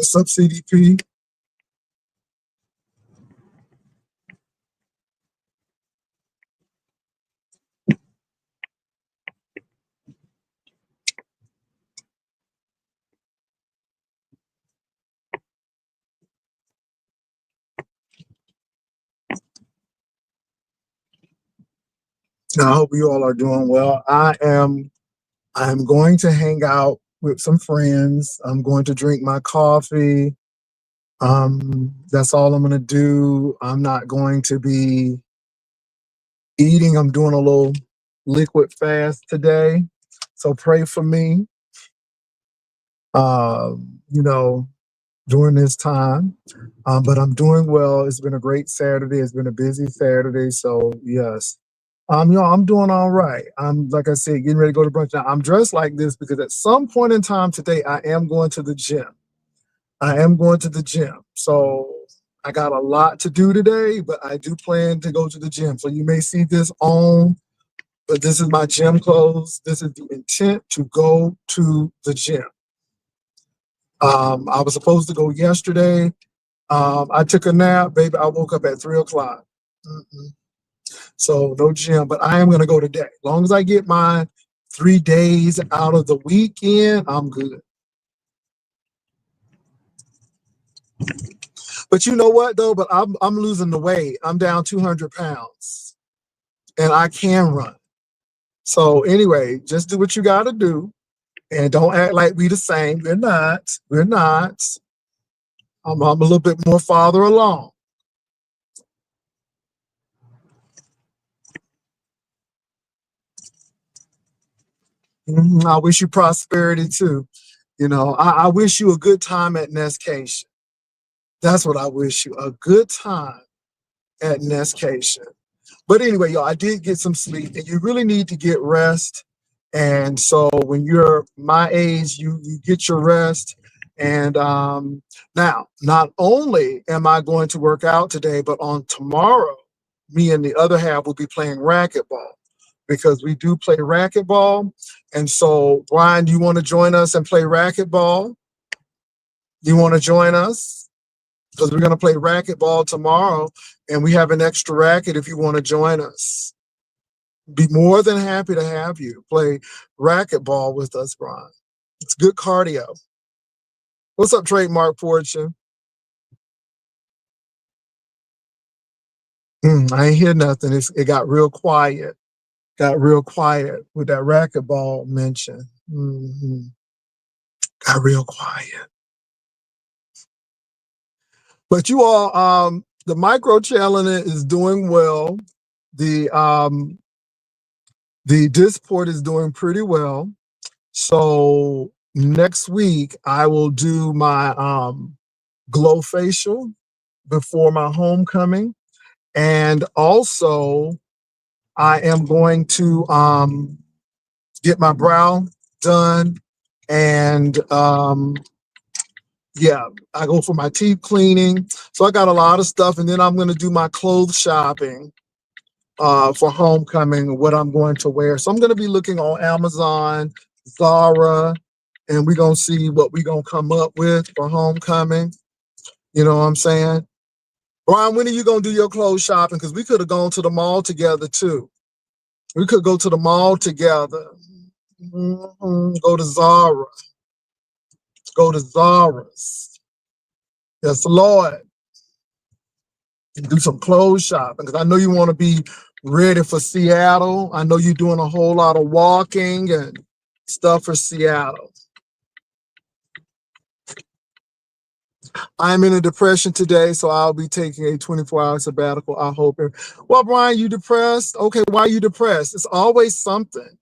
What's up, CDP? I hope you all are doing well. I'm going to hang out with some friends. I'm going to drink my coffee. That's all I'm going to do. I'm not going to be eating. I'm doing a little liquid fast today. So pray for me, you know, during this time. But I'm doing well. It's been a great Saturday. It's been a busy Saturday. So yes. I'm doing all right. I'm, like I said, getting ready to go to brunch now. I'm dressed like this because at some point in time today, I am going to the gym. I am going to the gym. So I got a lot to do today, but I do plan to go to the gym. So you may see this on, but this is my gym clothes. This is the intent to go to the gym. I was supposed to go yesterday. I took a nap, baby. I woke up at 3 o'clock. So no gym, but I am going to go today. As long as I get my 3 days out of the weekend, I'm good. But you know what though? But I'm losing the weight. I'm down 200 pounds, and I can run. So anyway, just do what you got to do, and don't act like we the same. We're not. We're not. I'm a little bit more farther along. I wish you prosperity too. You know, I wish you a good time at Nestcation. That's what I wish you, a good time at Nestcation. But anyway, y'all, I did get some sleep, and you really need to get rest. And so when you're my age, you get your rest. And now, not only am I going to work out today, but on tomorrow, me and the other half will be playing racquetball because we do play racquetball. And so, Brian, do you want to join us and play racquetball? You want to join us? Because we're going to play racquetball tomorrow, and we have an extra racket if you want to join us. Be more than happy to have you play racquetball with us, Brian. It's good cardio. What's up, Trademark Fortune? I ain't hear nothing. It got real quiet. Got real quiet with that racquetball mention. Got real quiet. But you all, the micro challenge is doing well. The Disport is doing pretty well. So next week I will do my glow facial before my homecoming, and also I am going to get my brow done, and yeah, I go for my teeth cleaning. So I got a lot of stuff, and then I'm going to do my clothes shopping for homecoming, what I'm going to wear. So I'm going to be looking on Amazon, Zara, and we're going to see what we're going to come up with for homecoming. You know what I'm saying? Brian, when are you going to do your clothes shopping? Because we could have gone to the mall together too. We could go to the mall together. Go to Zara. Go to Zara's. Yes, Lord. And do some clothes shopping, because I know you want to be ready for Seattle. I know you're doing a whole lot of walking and stuff for Seattle. I'm in a depression today, so I'll be taking a 24-hour sabbatical, I hope. Well, Brian, you depressed? Okay, why are you depressed? It's always something.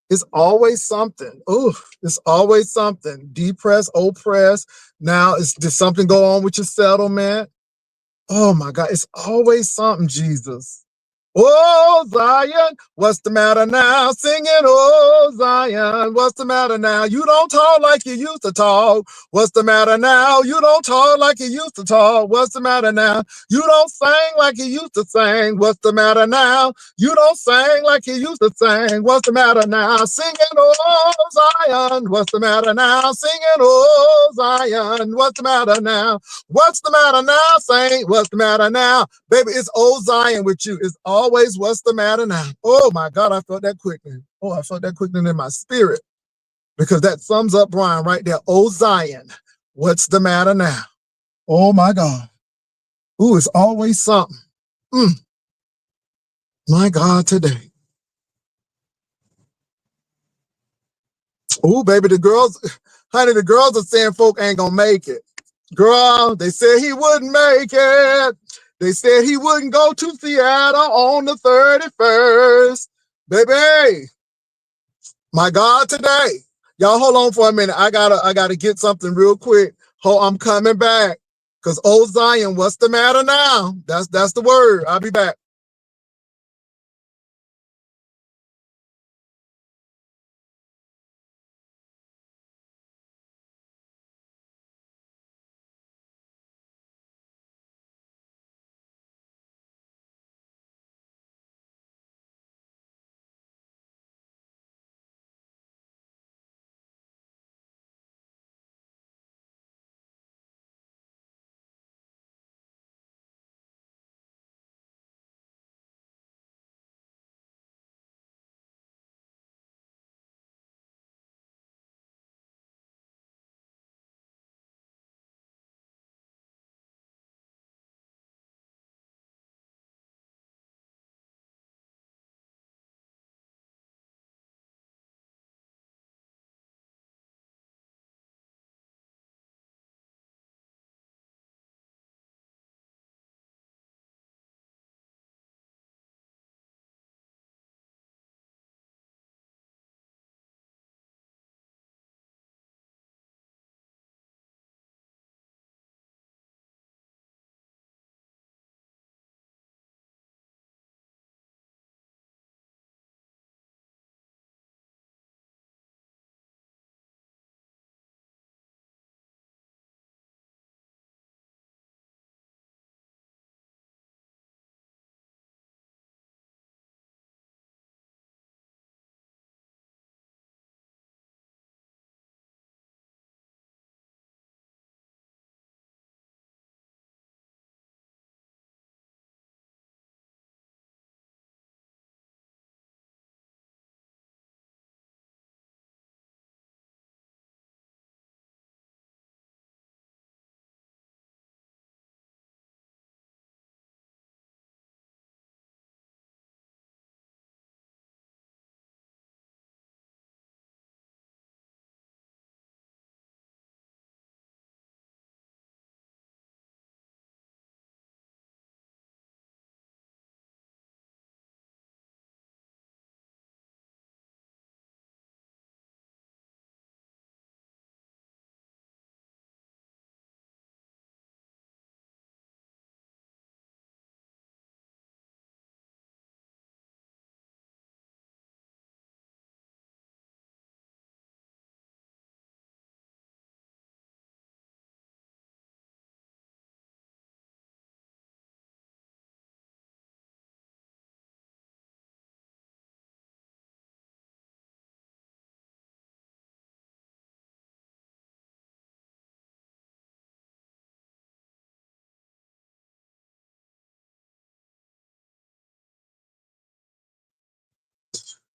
It's always something. Oh, it's always something. Depressed, oppressed. Now, did something go on with your settlement? Oh my God, it's always something, Jesus. Oh, Zion, what's the matter now? Singing, oh, Zion, what's the matter now? You don't talk like you used to talk. What's the matter now? You don't talk like you used to talk. What's the matter now? You don't sing like you used to sing. What's the matter now? You don't sing like you used to sing. What's the matter now? Singing, oh, Zion, what's the matter now? Singing, oh, Zion, what's the matter now? What's the matter now, Saint? What's the matter now? Baby, it's old Zion with you. It's always what's the matter now. Oh my God, I felt that quickening. Oh, I felt that quickening in my spirit because that sums up Brian right there. Old Zion, what's the matter now? Oh my God. Ooh, it's always something. My God, today. Oh, baby, the girls are saying folk ain't gonna make it. Girl, they said he wouldn't make it. They said he wouldn't go to Seattle on the 31st. Baby, my God, today. Y'all hold on for a minute. I gotta get something real quick. I'm coming back. Cause old Zion, what's the matter now? That's the word. I'll be back.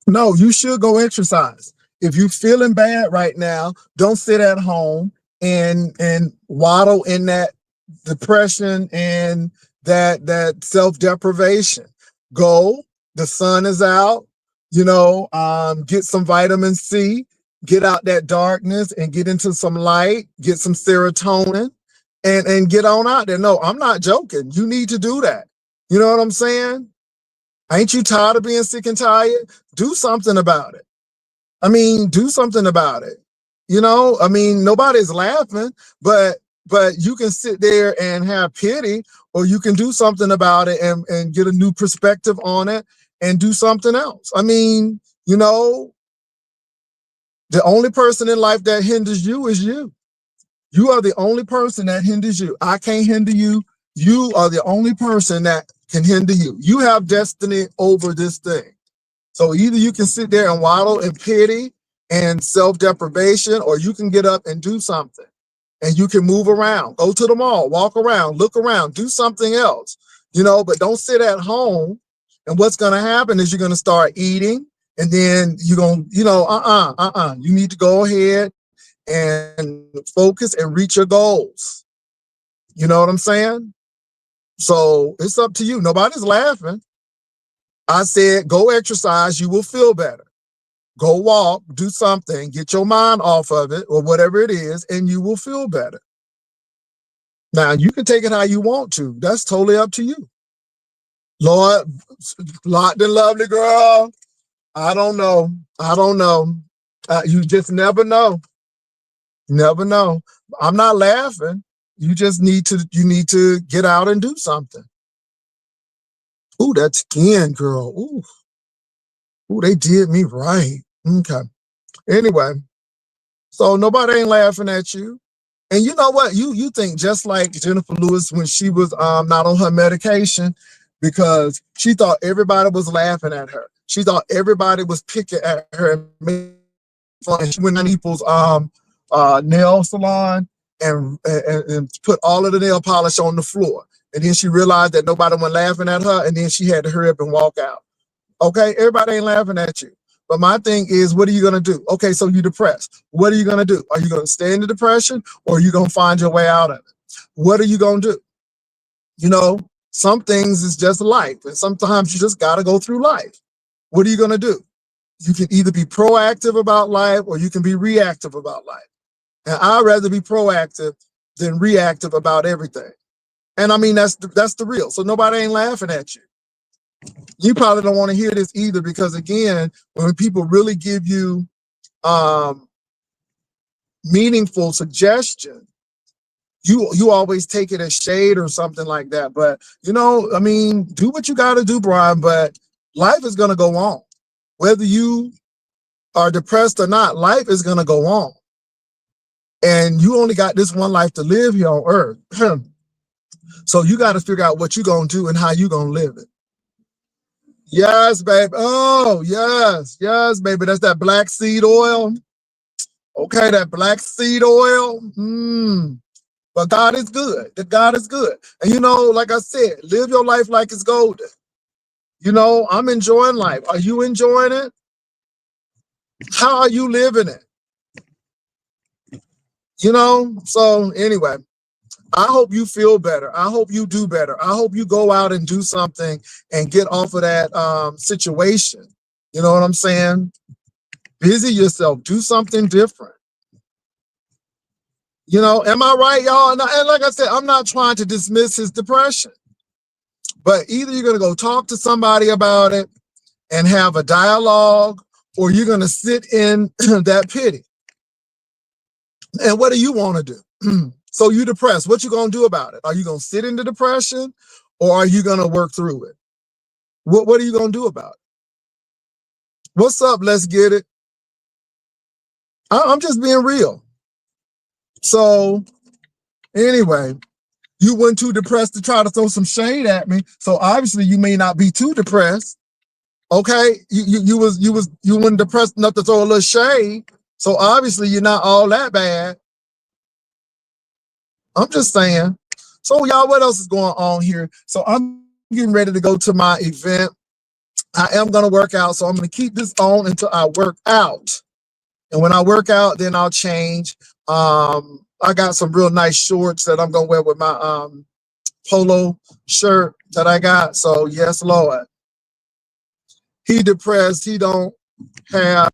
No, you should go exercise. If you're feeling bad right now, don't sit at home and waddle in that depression and that self-deprivation. Go, the sun is out, get some vitamin C, get out that darkness and get into some light, get some serotonin and get on out there. No, I'm not joking. You need to do that. You know what I'm saying? Ain't you tired of being sick and tired? Do something about it. I mean, do something about it. I mean, nobody's laughing, but But you can sit there and have pity, or you can do something about it and get a new perspective on it and do something else. I mean, you know, the only person in life that hinders you is you. You are the only person that hinders you. I can't hinder you. You are the only person that can hinder you. You have destiny over this thing. So either you can sit there and wallow in pity and self-deprivation, or you can get up and do something. And you can move around, go to the mall, walk around, look around, do something else, you know, but don't sit at home. And what's going to happen is you're going to start eating, and then you're going to, you know, you need to go ahead and focus and reach your goals. You know what I'm saying? So it's up to you. Nobody's laughing. I said, go exercise, you will feel better. Go walk, do something, get your mind off of it or whatever it is, and you will feel better. Now, you can take it how you want to. That's totally up to you. Lord, locked and lovely girl, I don't know. I don't know. You just never know. Never know. I'm not laughing. You just need to get out and do something. Ooh, that skin, girl. Ooh, they did me right. Okay. Anyway, so nobody ain't laughing at you. And you know what? You think just like Jennifer Lewis when she was not on her medication, because she thought everybody was laughing at her. She thought everybody was picking at her and making fun. She went to people's nail salon and put all of the nail polish on the floor. And then she realized that nobody was laughing at her, and then she had to hurry up and walk out. Okay, everybody ain't laughing at you. But my thing is, what are you going to do? Okay, so you're depressed. What are you going to do? Are you going to stay in the depression, or are you going to find your way out of it? What are you going to do? You know, some things is just life, and sometimes you just got to go through life. What are you going to do? You can either be proactive about life, or you can be reactive about life. And I'd rather be proactive than reactive about everything. And I mean, that's the real. So nobody ain't laughing at you. You probably don't want to hear this either, because again, when people really give you meaningful suggestion, you always take it as shade or something like that. But you know, I mean, do what you got to do, Brian. But life is going to go on, whether you are depressed or not. Life is going to go on, and you only got this one life to live here on earth. So you got to figure out what you're going to do and how you're going to live it. Yes, baby. Oh, yes, baby. That's that black seed oil. Okay, that black seed oil. But God is good. God is good. And you know, like I said, live your life like it's golden. You know, I'm enjoying life. Are you enjoying it? How are you living it? You know, so anyway, I hope you feel better. I hope you do better. I hope you go out and do something and get off of that situation. You know what I'm saying? Busy yourself. Do something different. You know, am I right, y'all? And like I said, I'm not trying to dismiss his depression. But either you're going to go talk to somebody about it and have a dialogue, or you're going to sit in that pity. And what do you want to do? So you're depressed. What you going to do about it? Are you going to sit in the depression, or are you going to work through it? What are you going to do about it? What's up? Let's get it. I'm just being real. So anyway, you weren't too depressed to try to throw some shade at me. So obviously you may not be too depressed. Okay, you weren't depressed enough to throw a little shade. So obviously you're not all that bad. I'm just saying. So y'all, what else is going on here? So I'm getting ready to go to my event. I am going to work out, so I'm going to keep this on until I work out. And when I work out, then I'll change. I got some real nice shorts that I'm going to wear with my polo shirt that I got. So yes, Lord. He depressed. He don't have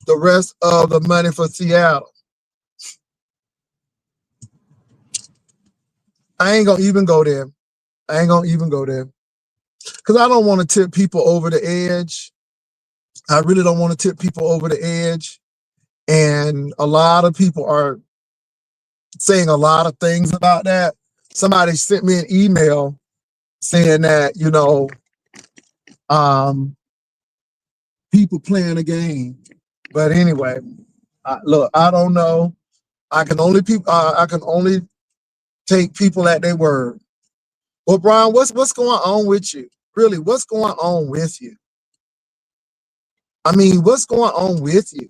the rest of the money for Seattle. I ain't going to even go there. I ain't going to even go there. Because I don't want to tip people over the edge. I really don't want to tip people over the edge. And a lot of people are saying a lot of things about that. Somebody sent me an email saying that, people playing a game. But anyway, look, I don't know. I can only take people at their word. Well, Brian, what's going on with you? Really, what's going on with you? I mean, what's going on with you?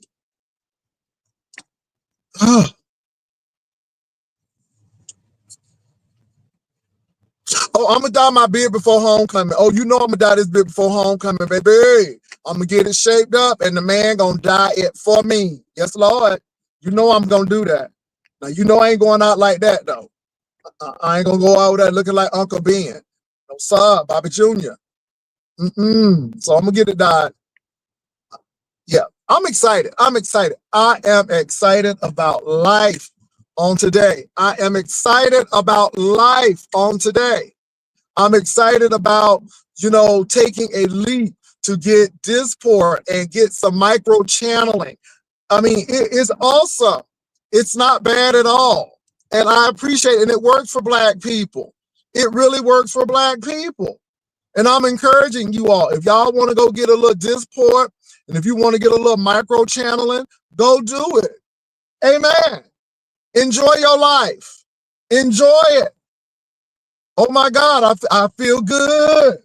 Oh, I'm gonna dye my beard before homecoming. Oh, you know I'm gonna dye this beard before homecoming, baby. I'm gonna get it shaped up, and the man gonna dye it for me. Yes, Lord. You know I'm gonna do that. Now you know I ain't going out like that though. I ain't gonna go out there looking like Uncle Ben. No, sir, Bobby Jr. So I'm gonna get it dyed. Yeah, I'm excited. I'm excited. I am excited about life on today. I am excited about life on today. I'm excited about, taking a leap to get Disport and get some micro channeling. I mean, it is awesome. It's not bad at all. And I appreciate it. And it works for Black people. It really works for Black people. And I'm encouraging you all, if y'all want to go get a little Disport, and if you want to get a little micro channeling, go do it. Amen. Enjoy your life. Enjoy it. Oh my God, I feel good.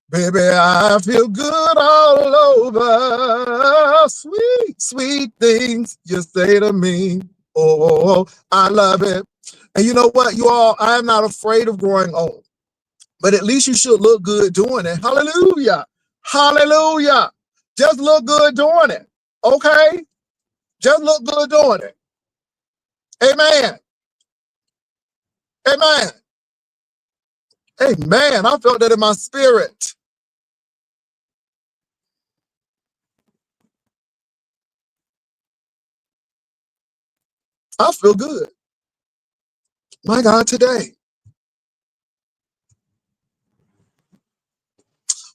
Baby, I feel good all over. Sweet, sweet things you say to me. Oh, I love it. And you know what, you all, I am not afraid of growing old, but at least you should look good doing it. Hallelujah. Hallelujah. Just look good doing it. Okay? Just look good doing it. Amen. Amen. Amen. I felt that in my spirit. I feel good. My God, today.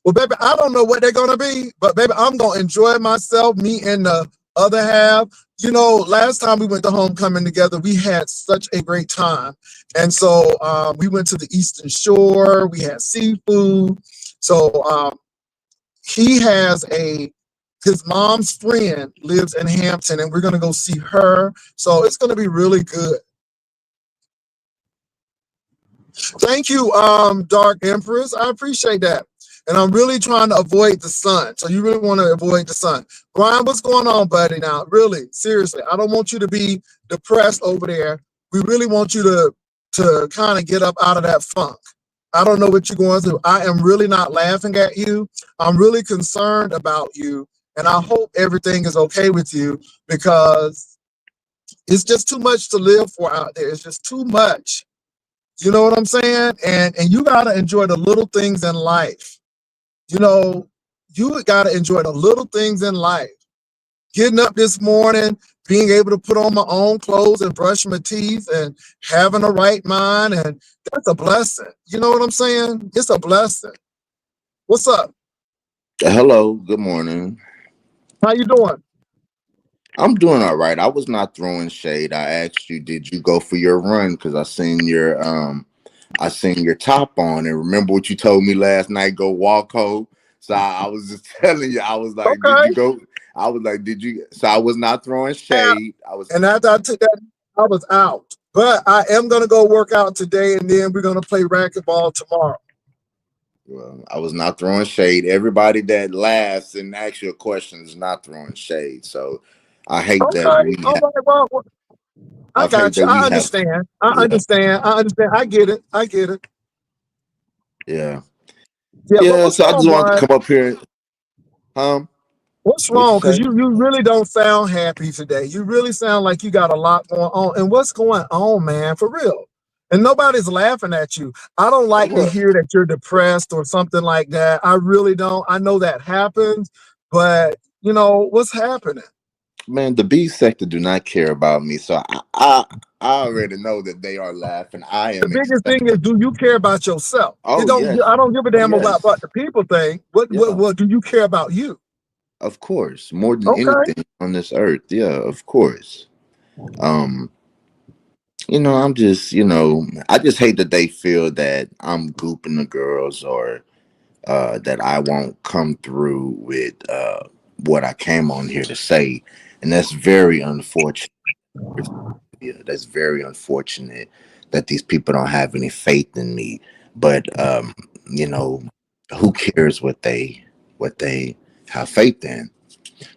Well, baby, I don't know what they're going to be, but baby, I'm going to enjoy myself, me and the other half. Last time we went to homecoming together, we had such a great time. And so we went to the Eastern Shore, we had seafood. So his mom's friend lives in Hampton, and we're going to go see her. So it's going to be really good. Thank you, Dark Empress. I appreciate that. And I'm really trying to avoid the sun. So you really want to avoid the sun. Brian, what's going on, buddy? Now, really, seriously, I don't want you to be depressed over there. We really want you to kind of get up out of that funk. I don't know what you're going through. I am really not laughing at you. I'm really concerned about you. And I hope everything is okay with you, because it's just too much to live for out there. It's just too much. You know what I'm saying? And you gotta enjoy the little things in life. You gotta enjoy the little things in life. Getting up this morning, being able to put on my own clothes and brush my teeth and having a right mind, and that's a blessing. You know what I'm saying? It's a blessing. What's up? Hello, good morning. How you doing? I'm doing all right. I was not throwing shade. I asked you, did you go for your run? Because I seen your top on, and remember what you told me last night, go walk home. So I was just telling you, I was like, did Okay. you go? I was like, did you? So I was not throwing shade. And after I took that, I was out. But I am gonna go work out today, and then we're gonna play racquetball tomorrow. Well, I was not throwing shade. Everybody that laughs and asks you a question is not throwing shade. So I hate that Okay. All right. Well, I I hate got you. that I we have. understand. I Yeah, understand. I understand. I get it. I get it. yeah, Yeah, but yeah. what's So I wrong, just wanted to Brian? come up here. What's What you wrong? Because say? you really don't sound happy today. You really sound like you got a lot going on. And what's going on, man? For real. And nobody's laughing at you. I don't like to Well, hear that you're depressed or something like that. I really don't. I know that happens, but what's happening? man, the B sector do not care about me, so I already know that they are laughing. I The am biggest thing is, ecstatic. do you care about yourself? It Oh don't. yes, I don't give a oh damn about yes, what the people think. What what yeah, what do you care about you? of course, more than Okay. anything on this earth. Yeah, of course. Um, I'm just, I just hate that they feel that I'm gooping the girls, or that I won't come through with what I came on here to say. And that's very unfortunate. Yeah, that's very unfortunate that these people don't have any faith in me. But you know, who cares what they have faith in?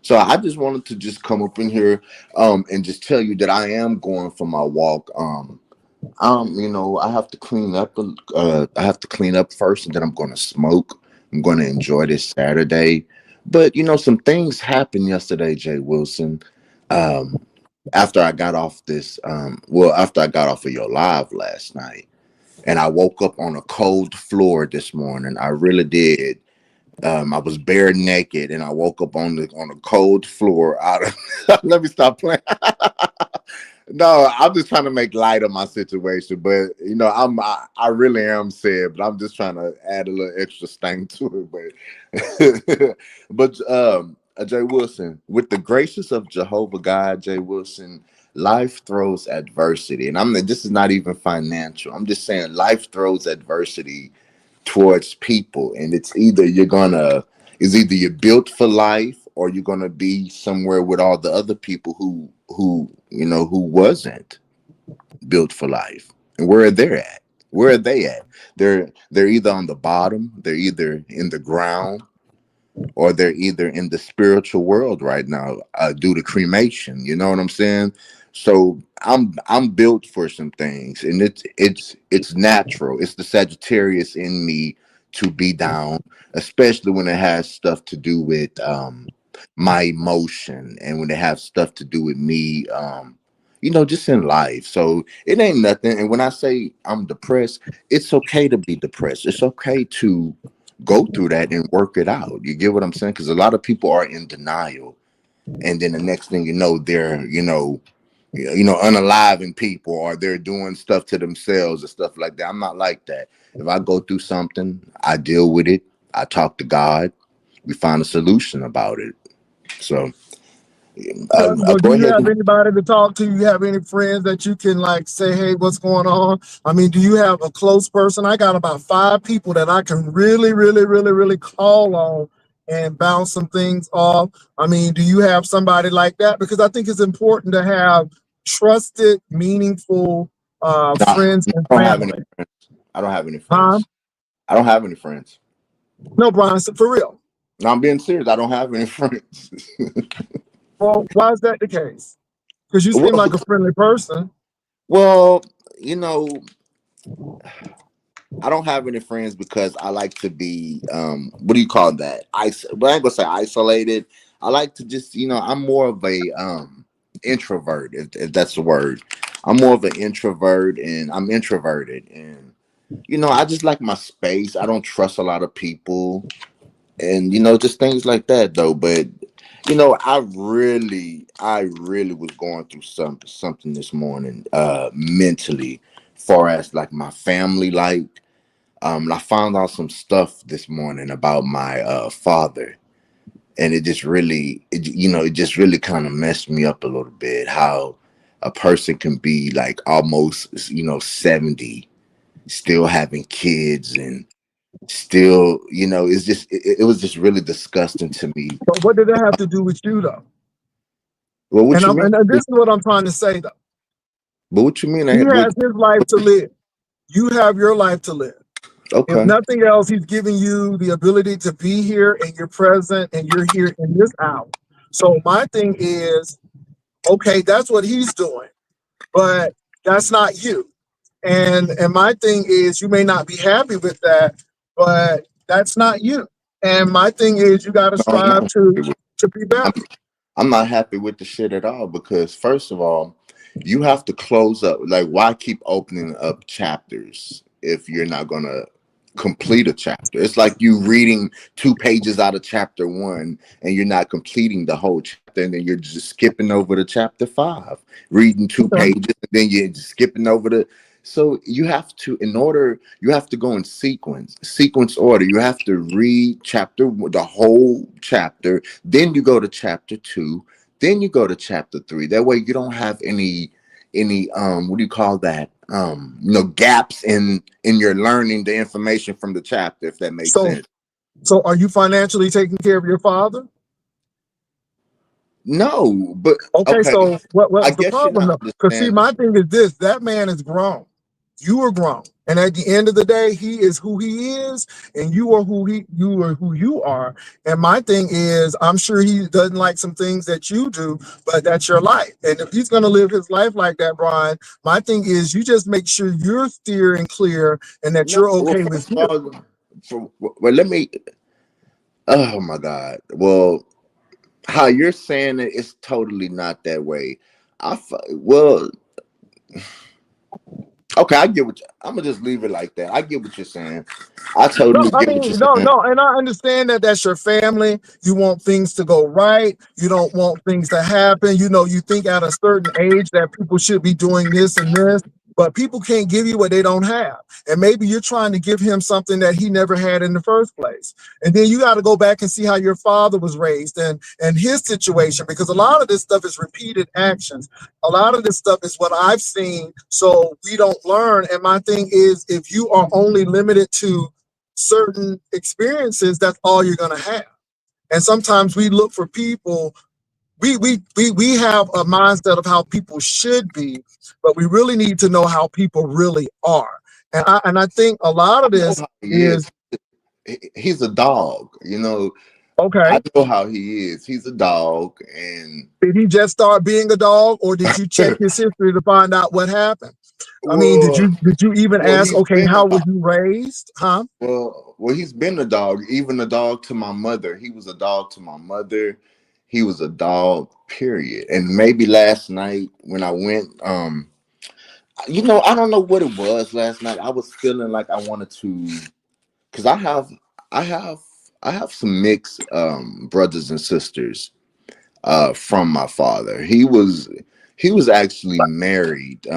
So I just wanted to just come up in here and just tell you that I am going for my walk. I have to clean up. I have to clean up first, and then I'm going to smoke. I'm going to enjoy this Saturday. But some things happened yesterday, Jay Wilson. Um, after I got off after I got off of your live last night, and I woke up on a cold floor this morning. I really did. I was bare naked, and I woke up on a cold floor. Out of let me stop playing. No, I'm just trying to make light of my situation, but I really am sad, but I'm just trying to add a little extra sting to it. But Jay Wilson, with the gracious of Jehovah God, Jay Wilson, life throws adversity, and this is not even financial. I'm just saying life throws adversity towards people, and it's either you're built for life, or you're gonna be somewhere with all the other people who wasn't built for life. And where are they at? They're either on the bottom, they're either in the ground, or they're either in the spiritual world right now, due to cremation. You know what I'm saying? So I'm built for some things, and it's natural. It's the Sagittarius in me to be down, especially when it has stuff to do with my emotion, and when it has stuff to do with me, just in life. So it ain't nothing. And when I say I'm depressed, it's okay to be depressed. It's okay to go through that and work it out. You get what I'm saying? Because a lot of people are in denial, and then the next thing you know, they're unaliving people, or they're doing stuff to themselves and stuff like that. I'm not like that. If I go through something, I deal with it. I talk to God. We find a solution about it. So Well, do go you ahead. have anybody to talk to? You have any friends that you can like say, "Hey, what's going on?" I mean, do you have a close person? I got about 5 people that I can really, really, really, really call on and bounce some things off. I mean, do you have somebody like that? Because I think it's important to have trusted, meaningful No, friends and I don't have any family. friends. I don't have any Huh? friends. I don't have any friends. No, Brian, for real. No, I'm being serious. I don't have any friends. Well, why is that the case? Because you seem well, like a friendly person. well, you know, I don't have any friends because I like to be what do you call that? But I ain't gonna say isolated. I like to just, I'm more of a introvert, if that's the word. I'm more of an introvert, and I'm introverted, and I just like my space. I don't trust a lot of people, and just things like that though. But I really was going through something this morning, mentally, far as like my family life. I found out some stuff this morning about my father, and it just really kind of messed me up a little bit. How a person can be like almost 70, still having kids, and still, it was just really disgusting to me. But what did that have to do with you, though? Well, what And you I'm mean? and this is what I'm trying to say though. But what you mean? He has his life to live. You have your life to live. If Okay. nothing else, he's giving you the ability to be here and you're present and you're here in this hour. So my thing is, okay, that's what he's doing, but that's not you. And my thing is, you may not be happy with that, but that's not you. And my thing is, you got to No, I'm not strive happy with. to be better. I'm not happy with the shit at all, because first of all, you have to close up. Like, why keep opening up chapters if you're not gonna complete a chapter? It's like you reading 2 pages out of chapter one, and you're not completing the whole chapter, and then you're just skipping over to chapter five, reading two Okay. pages, and then you're just skipping over to. So you have to, in order, you have to go in sequence order. You have to read the whole chapter, then you go to chapter two, then you go to chapter three. That way you don't have any, what do you call that? Gaps in your learning the information from the chapter, if that makes So, sense. so are you financially taking care of your father? No, but Okay, okay. so I what's the guess you're problem not though? Because see, understanding. my thing is this: that man is grown. You are grown, and at the end of the day, he is who he is, and you are who you are. And my thing is, I'm sure he doesn't like some things that you do, but that's your life. And if he's gonna live his life like that, Brian, my thing is, you just make sure you're steering clear and that No, you're well, okay with first of you. all, let me. Oh my God. Well, how you're saying it is totally not that way. Well, okay, I get what I'm gonna just leave it like that. I get what you're saying. I No, totally I get what mean, you're no, saying. no, and I understand that that's your family. You want things to go right. You don't want things to happen. You know, you think at a certain age that people should be doing this and this, but people can't give you what they don't have. And maybe you're trying to give him something that he never had in the first place. And then you got to go back and see how your father was raised and his situation, because a lot of this stuff is repeated actions. A lot of this stuff is what I've seen, so we don't learn. And my thing is, if you are only limited to certain experiences, that's all you're going to have. And sometimes we look for people, we have a mindset of how people should be, but we really need to know how people really are. And I think a lot I of know this how he is is. He's a dog. okay. I know how he is. He's a dog, and Did he just start being a dog, or did you check his history to find out what happened? I mean, did well, you even well, ask, he's okay, been a how was dog. you raised? Huh? He's been a dog. Even a dog to my mother. He was a dog to my mother. He was a dog. Period. And maybe last night when I went, I don't know what it was last night. I was feeling like I wanted to, because I have, I have some mixed brothers and sisters from my father. He was actually married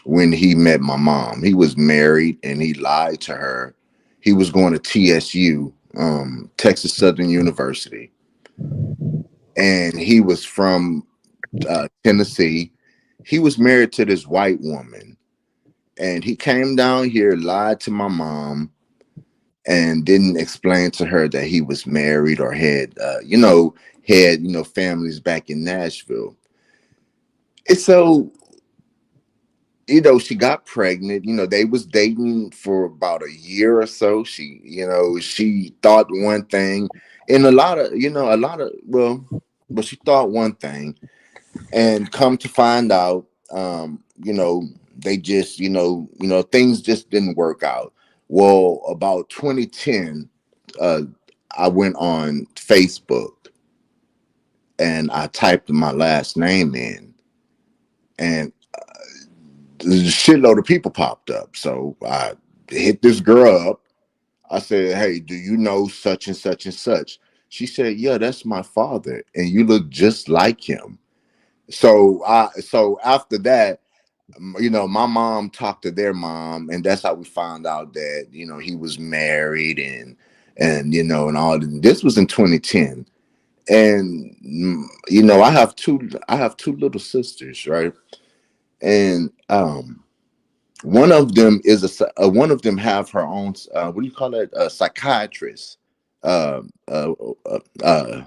when he met my mom. He was married and he lied to her. He was going to TSU, Texas Southern University, and he was from Tennessee. He was married to this white woman, and he came down here, lied to my mom, and didn't explain to her that he was married or had families back in Nashville. And so, she got pregnant. They was dating for about a year or so. She thought one thing, and but she thought one thing, and come to find out, they just, things just didn't work out. Well, about 2010, uh, I went on Facebook and I typed my last name in, and a shitload of people popped up. So I hit this girl up. I said, "Hey, do you know such and such and such?" She said, "Yeah, that's my father, and you look just like him." So after that, my mom talked to their mom, and that's how we found out that he was married, and all. This was in 2010, and I have two little sisters, right? And one of them have her own what do you call it, a psychiatrist, uh, uh, uh, uh,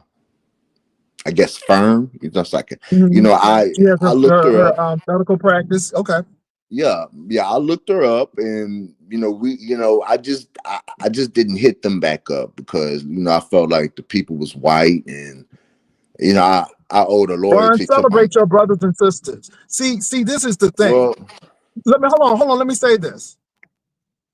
I guess firm. It's like Mhm. I She has I looked her up. her medical practice. Okay. Yeah, I looked her up, and I just didn't hit them back up because I felt like the people was white, and I owed a Brian, loyalty to my. celebrate your brothers and sisters. See, this is the thing. Well, Let me hold on. Let me say this.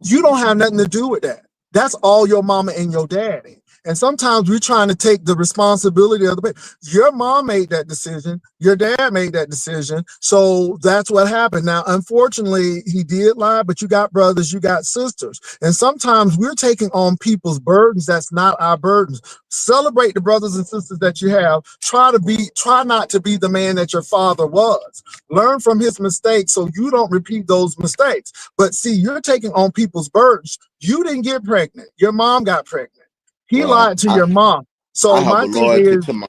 You don't have nothing to do with that. That's all your mama and your daddy. And sometimes we're trying to take the responsibility of the. Your mom made that decision. Your dad made that decision. So that's what happened. Now, unfortunately, he did lie, but you got brothers, you got sisters. And sometimes we're taking on people's burdens. That's not our burdens. Celebrate the brothers and sisters that you have. Try not to be the man that your father was. Learn from his mistakes so you don't repeat those mistakes. But see, you're taking on people's burdens. You didn't get pregnant. Your mom got pregnant. He well, lied to your mom. I So have a my thing loyalty is, to my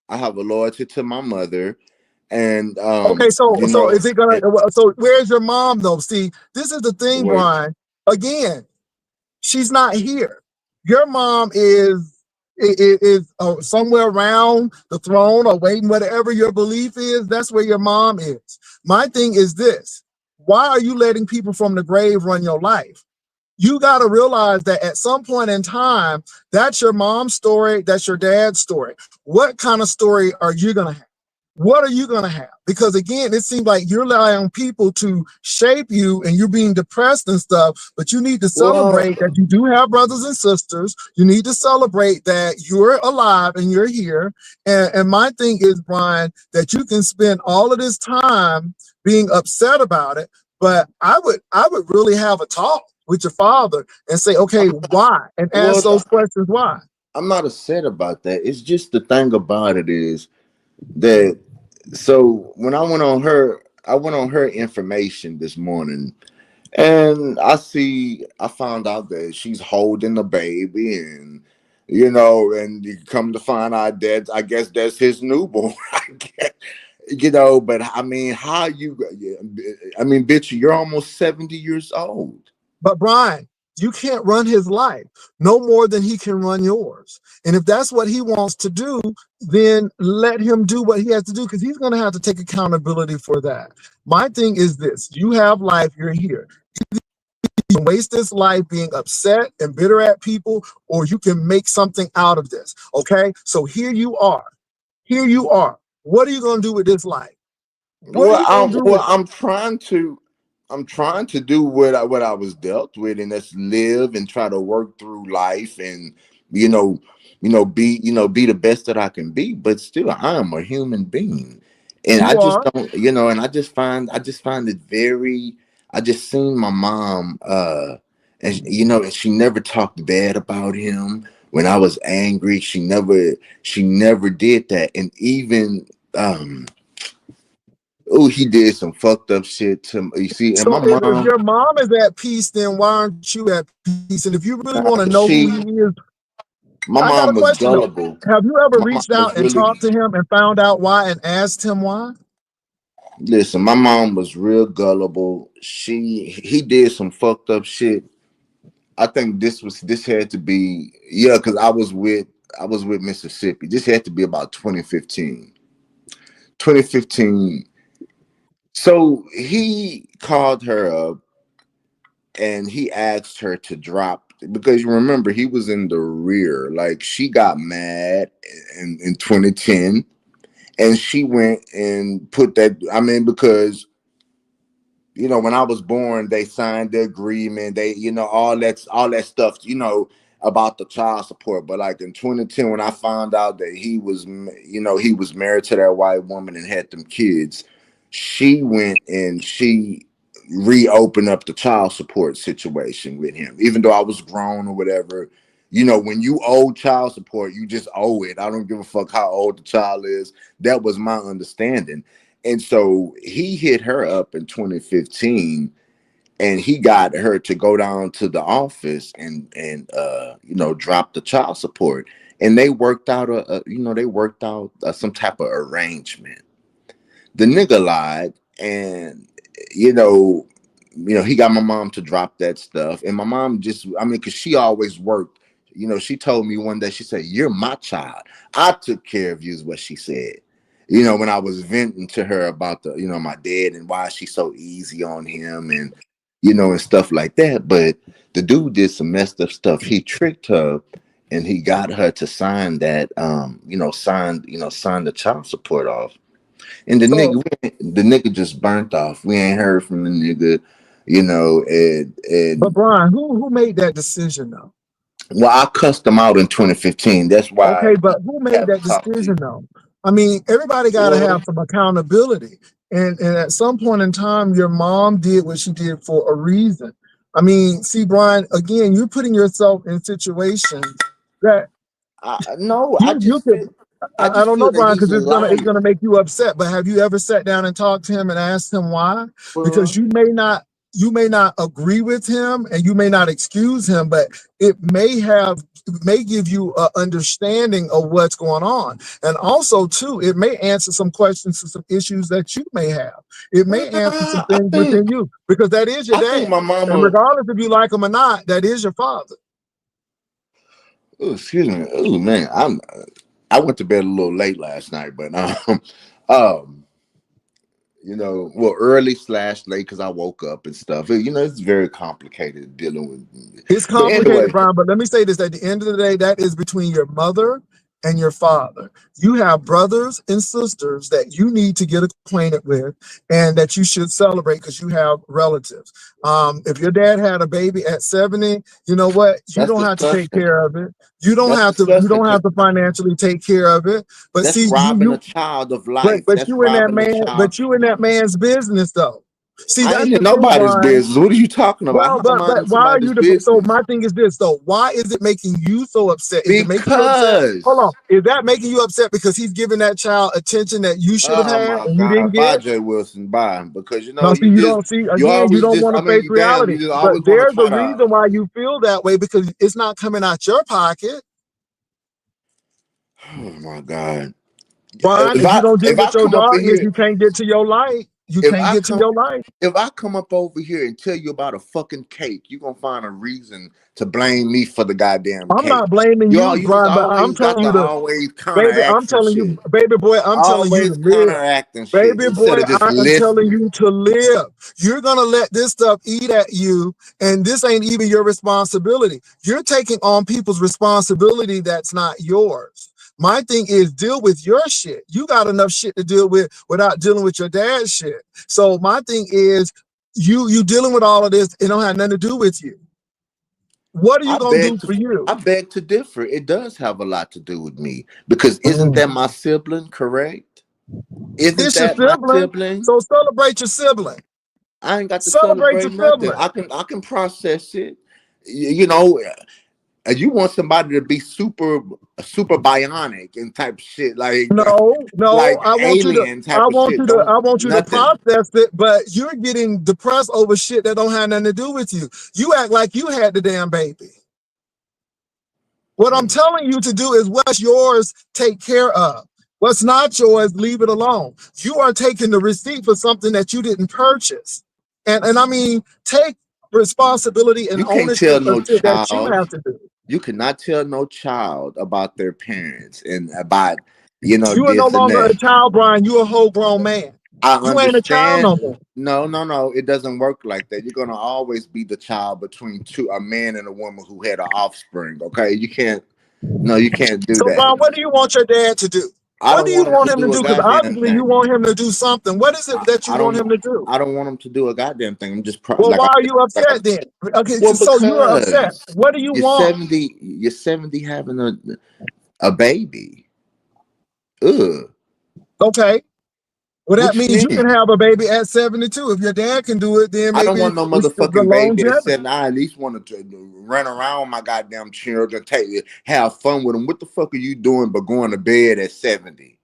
I have a loyalty to my mother, And Okay, so you know, is it gonna? it, So where's your mom though? See, this is the thing, wait, Brian. Again, she's not here. Your mom is somewhere around the throne or waiting, whatever your belief is. That's where your mom is. My thing is this: why are you letting people from the grave run your life? You got to realize that at some point in time, that's your mom's story, that's your dad's story. What kind of story are you going to have? What are you going to have? Because again, it seems like you're allowing people to shape you and you're being depressed and stuff, but you need to well, celebrate that you do have brothers and sisters. You need to celebrate that you're alive and you're here. And my thing is, Brian, that you can spend all of this time being upset about it, but I would really have a talk with your father and say, okay, why? And ask well, those questions why. I'm not upset about that. It's just the thing about it is that so when I went on her information this morning, and I found out that she's holding the baby, and and you come to find out that I guess that's his newborn. I guess, but I mean, how you? I mean, bitch, you're almost 70 years old. But Brian, you can't run his life no more than he can run yours. And if that's what he wants to do, then let him do what he has to do because he's going to have to take accountability for that. My thing is this: you have life, you're here. You can waste this life being upset and bitter at people, or you can make something out of this. Okay. So here you are. Here you are. What are you going to do with this life? What are Well, you going to do with it? I'm trying to do what I was dealt with, and that's live and try to work through life, and you know, be the best that I can be. But still, I am a human being, and I You just are. don't, and I just find it very. I just seen my mom, and and she never talked bad about him when I was angry. She never did that, and even oh, he did some fucked up shit to me. You see, and my So if mom, your mom is at peace, then why aren't you at peace? And if you really want to know who she, he is, my I got a mom was question though. gullible. Have you ever My mom reached was out and really, talked to him and found out why and asked him why? listen, my mom was real gullible. He did some fucked up shit. I think this had to be, yeah, because I was with Mississippi. This had to be about 2015. 2015. So he called her up and he asked her to drop because you remember he was in the rear. Like she got mad in 2010 and she went and put that. I mean, because when I was born, they signed the agreement. They, all that stuff, about the child support. But like in 2010, when I found out that he was married to that white woman and had them kids, she went and she reopened up the child support situation with him, even though I was grown or whatever. When you owe child support, you just owe it. I don't give a fuck how old the child is. That was my understanding. And so he hit her up in 2015 and he got her to go down to the office and drop the child support. And they worked out some type of arrangement. The nigga lied and you know he got my mom to drop that stuff. And my mom just, I mean, because she always worked. She told me one day, she said, "You're my child. I took care of you," is what she said. When I was venting to her about my dad and why she's so easy on him and stuff like that. But the dude did some messed up stuff. He tricked her and he got her to sign that, sign the child support off. And the So, nigga just burnt off. We ain't heard from the nigga, but and Brian, who made that decision though? well, I cussed him out in 2015. That's why Okay, but who I made that haven't talked to decision you. though? I mean, everybody got to Well, have some accountability. And at some point in time, your mom did what she did for a reason. I mean, see, Brian, again, you're putting yourself in situations that no, you could. I I just don't know, feel that Brian, he's because a it's liar. gonna make you upset. But have you ever sat down and talked to him and asked him why? Because Well, you may not. you may not agree with him and you may not excuse him, but it may give you an understanding of what's going on. And also too, it may answer some questions to some issues that you may have. It may answer some I things within think you, because that is your I think dad. my And mama. regardless if you like him or not, that is your father. Oh, excuse me. Oh man, I went to bed a little late last night, but um, well, early slash late because I woke up and stuff. It's very complicated dealing with. It's But complicated, anyway, Brian, but let me say this. At the end of the day, that is between your mother and your father. You have brothers and sisters that you need to get acquainted with and that you should celebrate because you have relatives. If your dad had a baby at 70, you know what? You that's don't have to take disgusting. care of it. You don't That's have to, you disgusting don't because have to financially take care of it. But that's see, robbing a child of but life. but That's you in that robbing a man, child. but you in that man's business though. See, I that's ain't the in thing, nobody's Brian. business. What are you talking about? Well, How am I but in why are somebody's you the so business? my thing is this though. Why is it making you so upset? Is it making you upset? Hold on. Because Is that making you upset because he's giving that child attention that you should have oh had my and you didn't God, bye get? Jay Wilson, bye. Because No, see, you you just don't see you again, you always don't just want I to face mean, damn, reality. you just But always want to there's a try to. reason why you feel that way because it's not coming out your pocket. Oh my God. Brian, If if you I don't deal if I with your come up in darkness, here, you can't get to your light. You if can't I get to come your light. if I come up over here and tell you about a fucking cake, you're gonna find a reason to blame me for the goddamn I'm cake. not blaming you, You just Brian, but I'm always got telling to you to, always baby, counteract I'm some telling you, shit. baby boy, I'm telling you to Always live. counteracting shit Baby instead boy, of just I am telling listening. you to live. You're going to let this stuff eat at you, and this ain't even your responsibility. You're taking on people's responsibility that's not yours. My thing is deal with your shit. You got enough shit to deal with without dealing with your dad's shit. So my thing is you dealing with all of this, it don't have nothing to do with you. What are you I going to beg do to for you? I beg to differ. It does have a lot to do with me because isn't Mm. that my sibling? Correct? Isn't It's your that my sibling, sibling? so celebrate your sibling. I ain't got to Celebrate your celebrate nothing. sibling. I can process it. You know, and you want somebody to be super bionic and type shit No, no, like alien type of shit. I Don't want you to nothing. process it, but you're getting depressed over shit that don't have nothing to do with you. You act like you had the damn baby. What I'm Mm. telling you to do is what's yours, take care of. What's not yours, leave it alone. You are taking the receipt for something that you didn't purchase. And I mean, take responsibility and You can't ownership tell of no shit that you child. have to do. You cannot tell no child about their parents and about You are no this and longer a that. child, Brian. You a whole grown man. I You ain't a child understand. no more. No, no, no. It doesn't work like that. You're gonna always be the child between a man and a woman who had an offspring. Okay, you can't. No, you can't do So, Brian, that. what do you want your dad to do? I What do don't you want him want to him to do a do? Because goddamn obviously you thing. want him to do something. What is it that you I want don't. him to do? I don't want him to do a goddamn thing. I'm just Well, like why I are you like I upset then? Okay, well so you are upset. because What do you you're want? 70. You're 70 having a baby. Ugh. Okay. Well, that What you means you mean? can have a baby at 72. If your dad can do it, then I don't maybe want no it's the motherfucking baby at longevity. 7. I at least want to run around my goddamn children, have fun with them. What the fuck are you doing but going to bed at 70?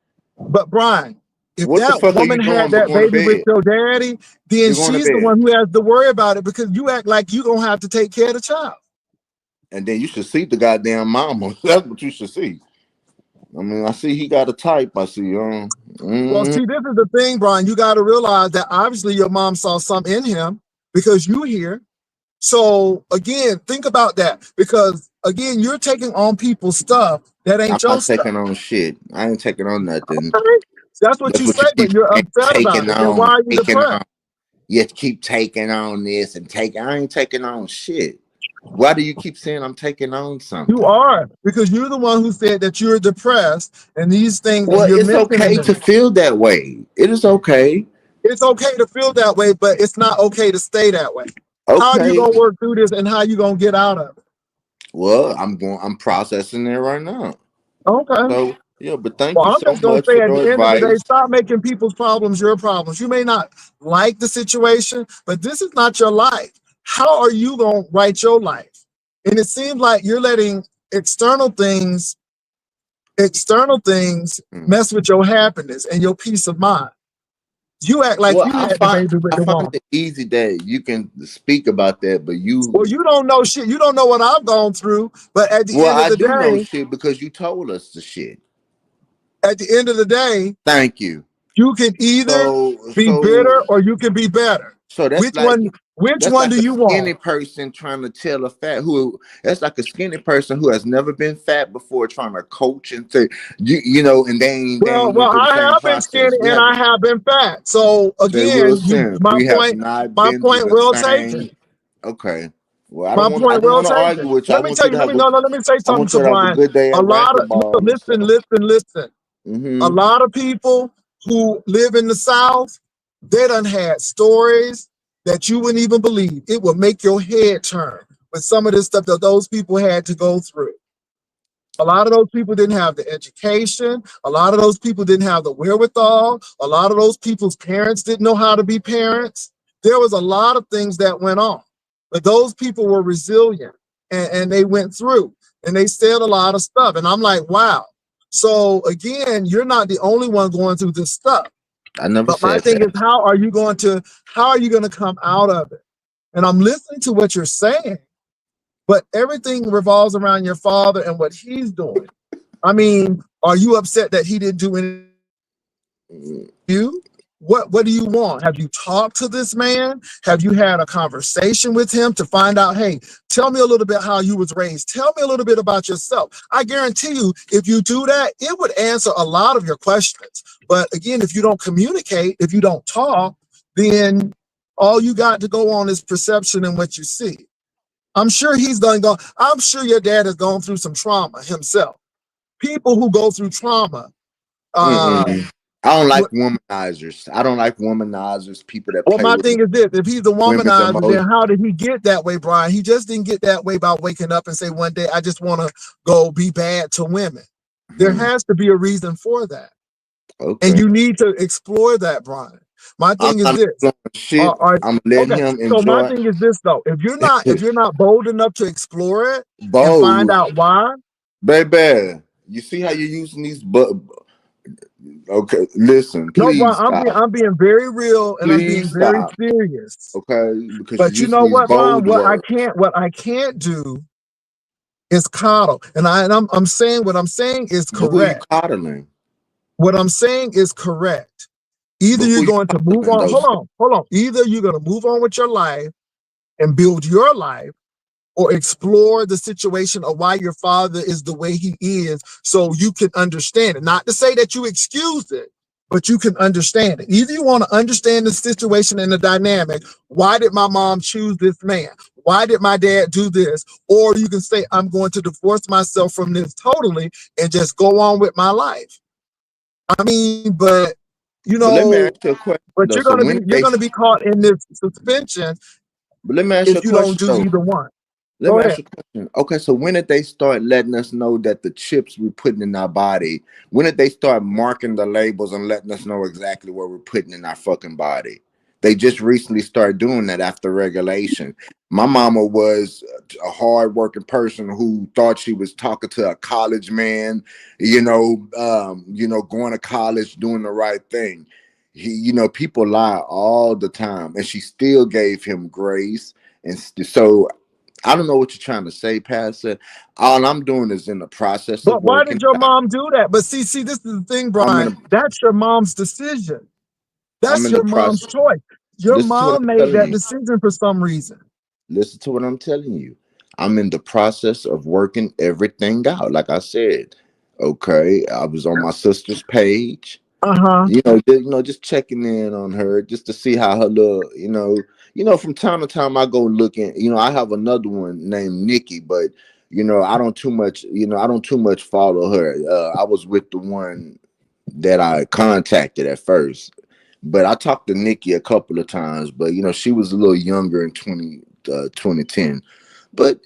But Brian, if What the that fuck are woman you had doing but that going to baby with bed? your daddy, then You're going to she's the bed. one who has to worry about it because you act like you're going to have to take care of the child. And then you should see the goddamn mama. That's what you should see. I mean, I see he got a type. I see. Well, see, this is the thing, Brian. You got to realize that obviously your mom saw something in him because you here. So again, think about that because again, you're taking on people's stuff that I'm ain't your not stuff. taking on shit. I ain't taking on nothing. Okay? That's what That's you what say, you but keep you're saying, upset about taking it. Then on, why are you taking depressed? on. You keep taking on this and taking. I ain't taking on shit. Why do you keep saying I'm taking on You something? are because you're the one who said that you're depressed and these things and Well, you're it's mentioning okay them. to feel that way. It is okay. It's okay to feel that way, but it's not okay to stay that way. How are you Okay. gonna work through this and how are you gonna get out of it? Well, I'm processing it right now. Okay. So yeah, but thank Well, you I'm so just gonna much say for at your the end of the day, advice. stop making people's problems your problems. You may not like the situation, but this is not your life. How are you gonna write your life? And it seems like you're letting external things Hmm. mess with your happiness and your peace of mind. You act like Well, you had the baby with I the find woman. it easy that you can speak about that, but Well, you you don't know shit. You don't know what I've gone through. But well, I do know shit because you told us the shit. at the end of the day, Thank you. you can either So be bitter or you can be better. that's Which one? Which that's one like do a you skinny want? person trying to tell a fat who that's like a skinny person who has never been fat before trying to coach and say you know, and they ain't Well, went through the I same have been skinny process. We and have I have been fat. So Say Will again, you Smith, we have not my been through point the well same. taken. Okay. Well, My I point didn't well want to argue taken. with you. I Let me want tell you you. to have a Let me say I something want you to to have a Brian. good day A at lot of racquetball and stuff. listen. A Mm-hmm. lot of people who live in the South, they done had stories that you wouldn't even believe. It will make your head turn with some of this stuff that those people had to go through. A lot of those people didn't have the education. A lot of those people didn't have the wherewithal. A lot of those people's parents didn't know how to be parents. There was a lot of things that went on, but those people were resilient and they went through and they said a lot of stuff. And I'm like, wow. So again, you're not the only one going through this stuff. I never But my said thing is, that. how are you going to come out of it? And I'm listening to what you're saying, but everything revolves around your father and what he's doing. I mean, are you upset that he didn't do anything Mm, for you? What do you want? Have you talked to this man? Have you had a conversation with him to find out, hey, tell me a little bit how you was raised. Tell me a little bit about yourself. I guarantee you, if you do that, it would answer a lot of your questions. But again, if you don't communicate, if you don't talk, then all you got to go on is perception and what you see. I'm sure I'm sure your dad has gone through some trauma himself. People who go through trauma, mm-mm. I don't like womanizers. I don't like womanizers, people that well, play my with thing is this: if he's a women's womanizer, then emotions. how did he get that way, Brian? He just didn't get that way by waking up and say one day, "I just want to go be bad to women." There Hmm. has to be a reason for that, and Okay. you need to explore that, Brian. My I'm thing is not this: exploring shit. I'm letting okay? him So my enjoy thing is this though: if you're not bold enough to explore it and find both. out why, Baby, you see how you're using these but okay, listen, no, Brian, please stop. I'm being very real and I'm being Please very stop. serious. Okay? Because But you're you using know these what, Brian? bold words. What I can't do is coddle. I'm saying what I'm saying is But who you correct. coddling? What I'm saying is correct. Either But you're who you going to move coddling on. though? Hold on. Either you're going to move on with your life and build your life, or explore the situation of why your father is the way he is so you can understand it. Not to say that you excuse it, but you can understand it. Either you want to understand the situation and the dynamic. Why did my mom choose this man? Why did my dad do this? Or you can say, I'm going to divorce myself from this totally and just go on with my life. I mean, but you But let me know, ask you a question but though. So when you're they gonna be caught in this suspension but let me ask you if a you don't question do though. either one. Let Go me ahead. ask you a question. Okay, so when did they start letting us know that the chips we're putting in our body, when did they start marking the labels and letting us know exactly what we're putting in our fucking body? They just recently started doing that after regulation. My mama was a hard-working person who thought she was talking to a college man, going to college, doing the right thing. People lie all the time, and she still gave him grace. And so I don't know what you're trying to say, Pastor. All I'm doing is in the process of But why working did your out. mom do that? But see, this is the thing, I'm in Brian. a, That's your mom's decision. I'm That's in the your mom's process. choice. Your Listen to what mom I'm made telling that you. decision for some reason. Listen to what I'm telling you. I'm in the process of working everything out. Like I said, okay, I was on my sister's page. Uh-huh. Just checking in on her just to see how her little, from time to time I go looking. I have another one named Nikki, but I don't too much follow her. I was with the one that I contacted at first, but I talked to Nikki a couple of times. But she was a little younger in 2010. But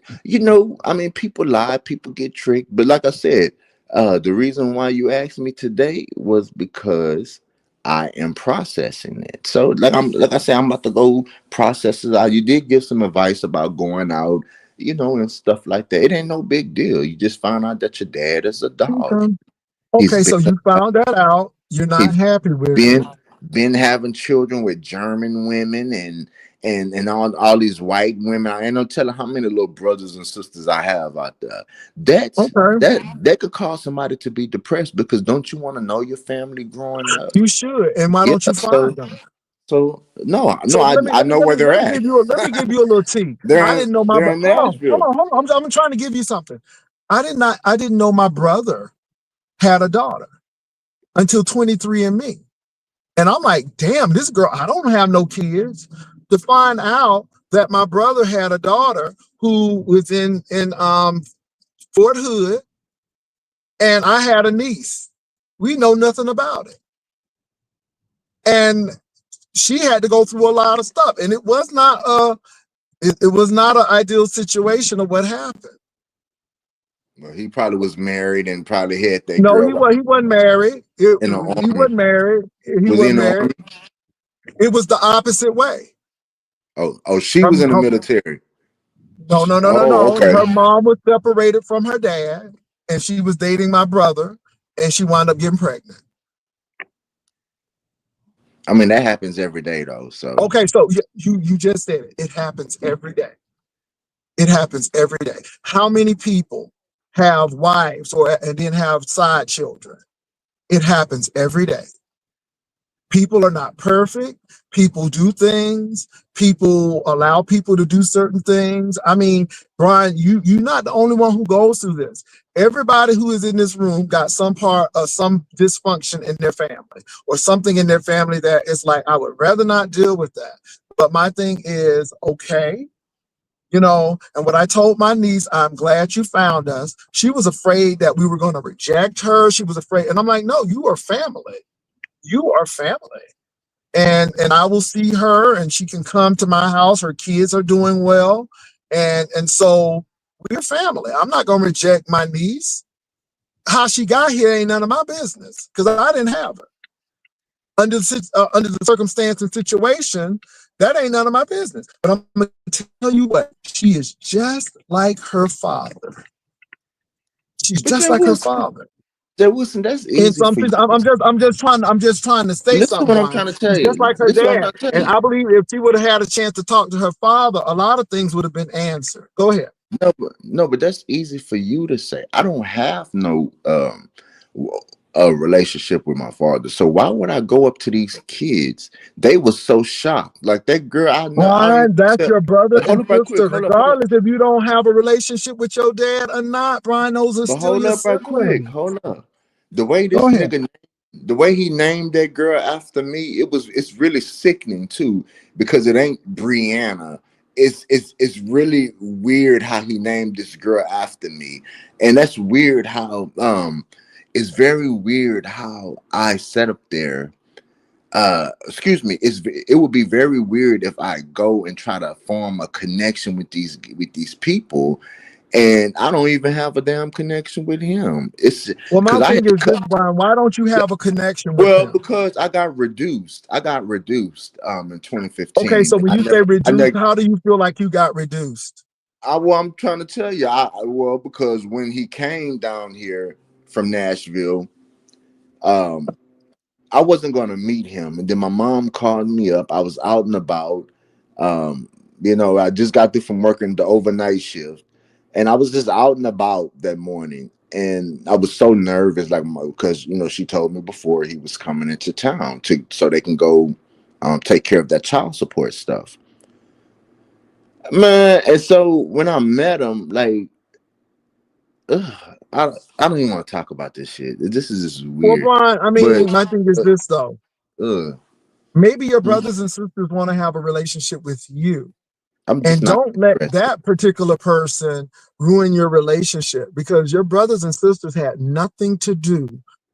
I mean, people lie, people get tricked. But like I said, the reason why you asked me today was because I am processing it. So like I said, I'm about to go process it out. You did give some advice about going out, and stuff like that. It ain't no big deal. You just find out that your dad is a dog. Okay. He's Okay, been so you found that out. You're not he's happy with been it. been having children with German women and all these white women. I ain't no telling how many little brothers and sisters I have out there. Okay, That could cause somebody to be depressed, because don't you want to know your family growing up? you should. And why Yeah. don't you find them? So no, So let me I let me know let where me they're let me at. give you a little tea. I didn't know my They're in hold Nashville. on, hold on. I'm trying to give you something. I didn't know my brother had a daughter until 23andMe. And I'm like, damn, this girl, I don't have no kids. To find out that my brother had a daughter who was in Fort Hood, and I had a niece. We know nothing about it. And she had to go through a lot of stuff. And it was not it was not an ideal situation of what happened. Well, he probably was married and probably had that No, girl he wasn't married. in the He army. wasn't married. He Was he in wasn't the married. army? It was the opposite way. Oh, she was in the military. No, no, no, no, Oh, no. okay. Her mom was separated from her dad, and she was dating my brother, and she wound up getting pregnant. I mean, that happens every day though. So Okay, so you just said it. It happens every day. It happens every day. How many people have wives and then have side children? It happens every day. People are not perfect. People do things. People allow people to do certain things. I mean, Brian, you're not the only one who goes through this. Everybody who is in this room got some part of some dysfunction in their family, or something in their family that is like, I would rather not deal with that. But my thing is, okay, and what I told my niece, I'm glad you found us. She was afraid that we were going to reject her. She was afraid. And I'm like, no, you are family. You are family. And I will see her, and she can come to my house. Her kids are doing well. And so we're family. I'm not going to reject my niece. How she got here ain't none of my business, because I didn't have her. Under the circumstance and situation, that ain't none of my business. But I'm going to tell you what, she is just like her father. She's but just Jay like her Wilson, father. that's And easy for something, you. I'm just trying to say Listen to something, what I'm Brian. trying to tell She's just you. like her Listen to what I'm dad. trying to tell And you. I believe if she would have had a chance to talk to her father, a lot of things would have been answered. Go ahead. No, but that's easy for you to say. I don't have no a relationship with my father. So why would I go up to these kids? They were so shocked. Like that girl, I don't even Brian, that's tell. your brother But hold and up right quick. sister. Hold up, hold up. Regardless if you don't have a relationship with your dad or not, Brian, those are But still hold your up right quick. siblings. Hold up. The way Go this ahead. nigga, the way he named that girl after me, it's really sickening too, because it ain't Brianna. It's really weird how he named this girl after me. And that's weird how it's very weird how I set up there. Excuse me, it would be very weird if I go and try to form a connection with these people, and I don't even have a damn connection with him. It's Well, my because I thing had is this, cut. Brian, why don't you have a connection with Well, him? because I got reduced. In Okay, 2015. so when you say I reduced, never. how do you feel like you got reduced? Well, I'm trying to tell you. Well, because when he came down here from Nashville, um, I wasn't going to meet him, and then my mom called me up. I was out and about. Um, I just got through from working the overnight shift, and I was just out and about that morning, and I was so nervous, like, because she told me before he was coming into town so they can go take care of that child support stuff, man. And so when I met him, like, I don't even want to talk about this shit. This is just Well, weird, Brian, I but mean, my thing is this though. uh, Maybe your brothers and sisters want to have a relationship with you. I'm just And not don't let interested. that particular person ruin your relationship, because your brothers and sisters had nothing to do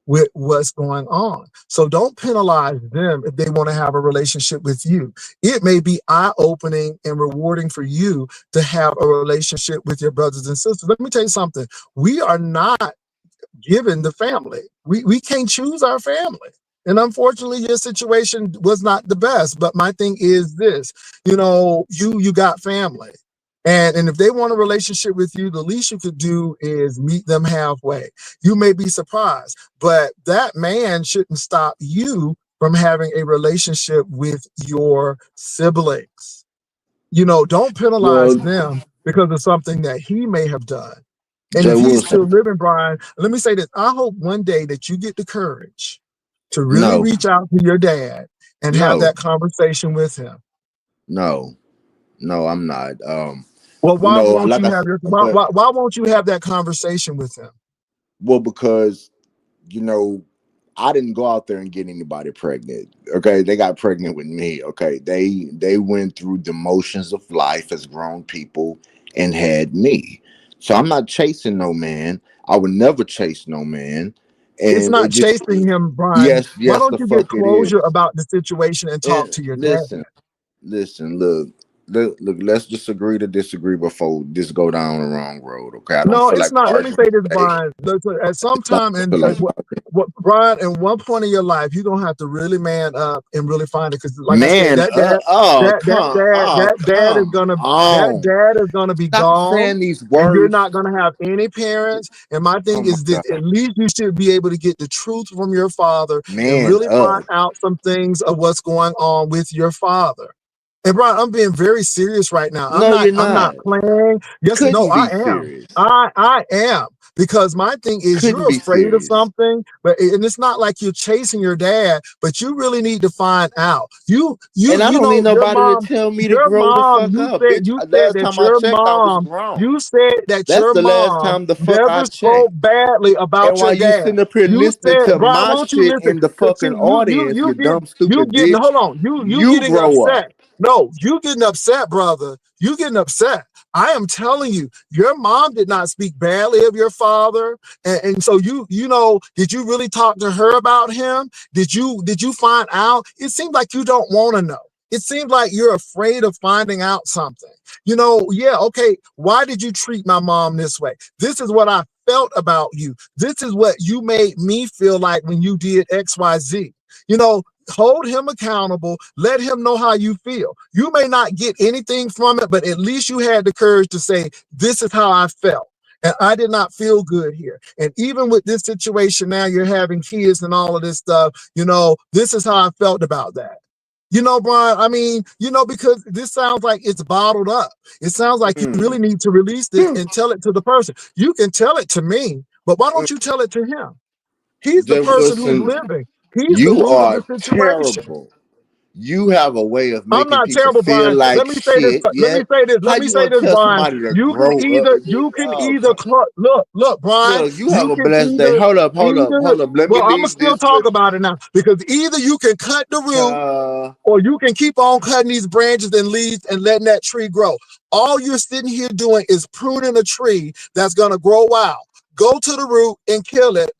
with what's going on. So don't penalize them if they want to have a relationship with you. It may be eye-opening and rewarding for you to have a relationship with your brothers and sisters. Let me tell you something. We are not given the family. We can't choose our family. And unfortunately, your situation was not the best. But my thing is this, you got family. And if they want a relationship with you, the least you could do is meet them halfway. You may be surprised, but that man shouldn't stop you from having a relationship with your siblings. You know, don't penalize Well, them because of something that he may have done. And Jay if he's still Wilson, living, Brian, let me say this. I hope one day that you get the courage to really no, reach out to your dad and have no, that conversation with him. no, no, I'm not. Well, why won't Like you I have said, your but why won't you have that conversation with him? well, because you know, I didn't go out there and get anybody pregnant. Okay, they got pregnant with me. Okay, they went through the motions of life as grown people and had me. So I'm not chasing no man. I would never chase no man. It's And it not just chasing him, Brian. yes, Why yes, don't the you get fuck it closure is. about the situation and talk And to your dad? listen, look, let's just agree to disagree before this go down the wrong road. Okay, I don't No, feel it's like not. Let me arguing say this, today. Brian. At some I time, don't feel like Brian, in one point of your life, you're gonna have to really man up and really find it. Because, like I said, man. Oh, that dad is come on. be Stop gone, saying these and you're words. not gonna have any parents. And my Oh thing my is this: god, at least you should be able to get the truth from your father and man really find up. out some things of what's going on with your father. And Brian, I'm being very serious right now. No, you're I'm not not. playing. Yes, no, Couldn't I be am. serious. I am. Because my thing is Couldn't you're be afraid of serious. something, and it's not like you're chasing your dad, but you really need to find out. And I You don't need know, nobody to tell me to grow the fuck up, bitch. you said Last that time I your checked, I was mom, grown. you said that That's your the last mom time the fuck I never checked. spoke badly And about your while you dad. sitting up here You listening said, to Brian, my won't you shit listen? in the 'Cause see, fucking audience, you dumb you stupid getting, bitch, hold on, you you getting grow up. upset. No, you getting upset, brother. You getting upset. I am telling you, your mom did not speak badly of your father. And so you know, did you really talk to her about him? Did you find out? It seems like you don't want to know. It seems like you're afraid of finding out something. You know, yeah, okay, why did you treat my mom this way? This is what I felt about you. This is what you made me feel like when you did XYZ. You know, hold him accountable, let him know how you feel. You may not get anything from it, but at least you had the courage to say, this is how I felt. And I did not feel good here. And even with this situation now, you're having kids and all of this stuff, you know, this is how I felt about that. You know, Brian, I mean, you know, because this sounds like it's bottled up. It sounds like you really Mm. need to release this and tell it to the person. You can tell it to me, but why don't you tell it to him? He's the Jay person who's Wilson, living. He's the you root of are the situation. terrible. You have a way of I'm making not people terrible, feel Brian. like Let me say this. shit. Let me Yet, say this. how Let me you say gonna this, tell Brian. somebody to grow up? You can Oh, either look, Brian. look, you have You a can blessed day. either Hold up. Let me well, I'm gonna leave still this talk with about it now because either you can cut the root uh or you can keep on cutting these branches and leaves and letting that tree grow. All you're sitting here doing is pruning a tree that's gonna grow wild. Go to the root and kill it,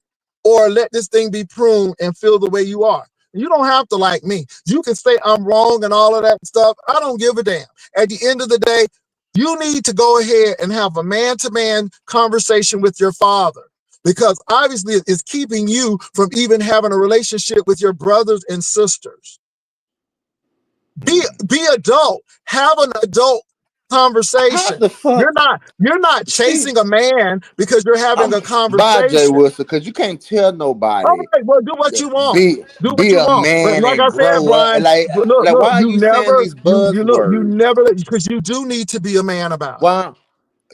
or let this thing be pruned and feel the way you are. You don't have to like me. You can say I'm wrong and all of that stuff. I don't give a damn. At the end of the day, you need to go ahead and have a man-to-man conversation with your father because obviously it's keeping you from even having a relationship with your brothers and sisters. Be adult. Have an adult how conversation. the fuck You're not see chasing a man because you're having I'm a bye Jay conversation. Wilson because you can't tell All nobody right, well, do what you want. be Do what be you a want. But man like and I said, grow up Brian, like why are you you saying never, these buzzwords? because you do need to be a man about it. Why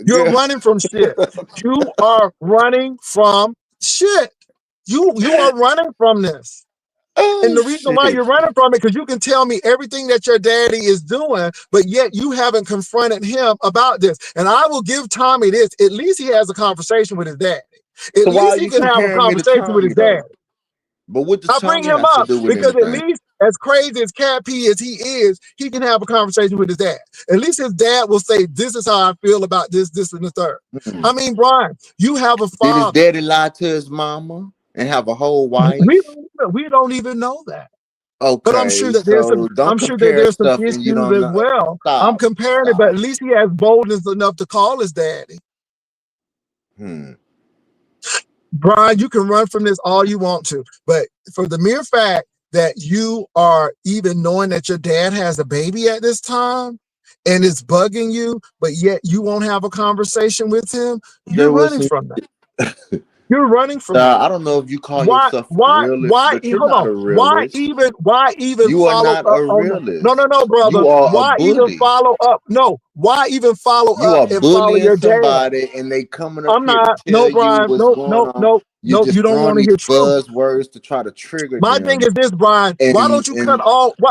You're girl running from shit. You are running from shit. You are running from this. And oh the reason why shit you're running from it, because you can tell me everything that your daddy is doing, but yet you haven't confronted him about this. And I will give Tommy this. At least he has a conversation with his daddy. At so why least are he you can have a comparing me to conversation with Tommy his dad. though? But what does I bring Tommy him have to up do with because at anything? least as crazy as Cat P as he is, he can have a conversation with his dad. At least his dad will say, this is how I feel about this, this, and the third. Hmm. I mean, Brian, you have a Did his father. daddy lie to his mama and have a whole We wife? we don't even know that. But Okay, so don't I'm sure that compare there's some stuff and you issues don't as know. well. I'm Stop, comparing it, but at stop. least he has boldness enough to call his daddy. Hmm. Brian, you can run from this all you want to, but for the mere fact that you are even knowing that your dad has a baby at this time and it's bugging you, but yet you won't have a conversation with him, Jay you're running Wilson, from that. You're running from it. I don't know if you call yourself a realist, but you're Hold not on. a realist. Why even You are follow not up a on the, realist. no, brother. You are a Why even bully. follow up? No, why even follow You up are and follow bullying your dad? somebody and they coming up I'm here to not, tell no, you Brian, what's no, going on. You're you just don't throwing want to these hear truth. buzzwords to try to trigger My thing them. is this, Brian, why don't you And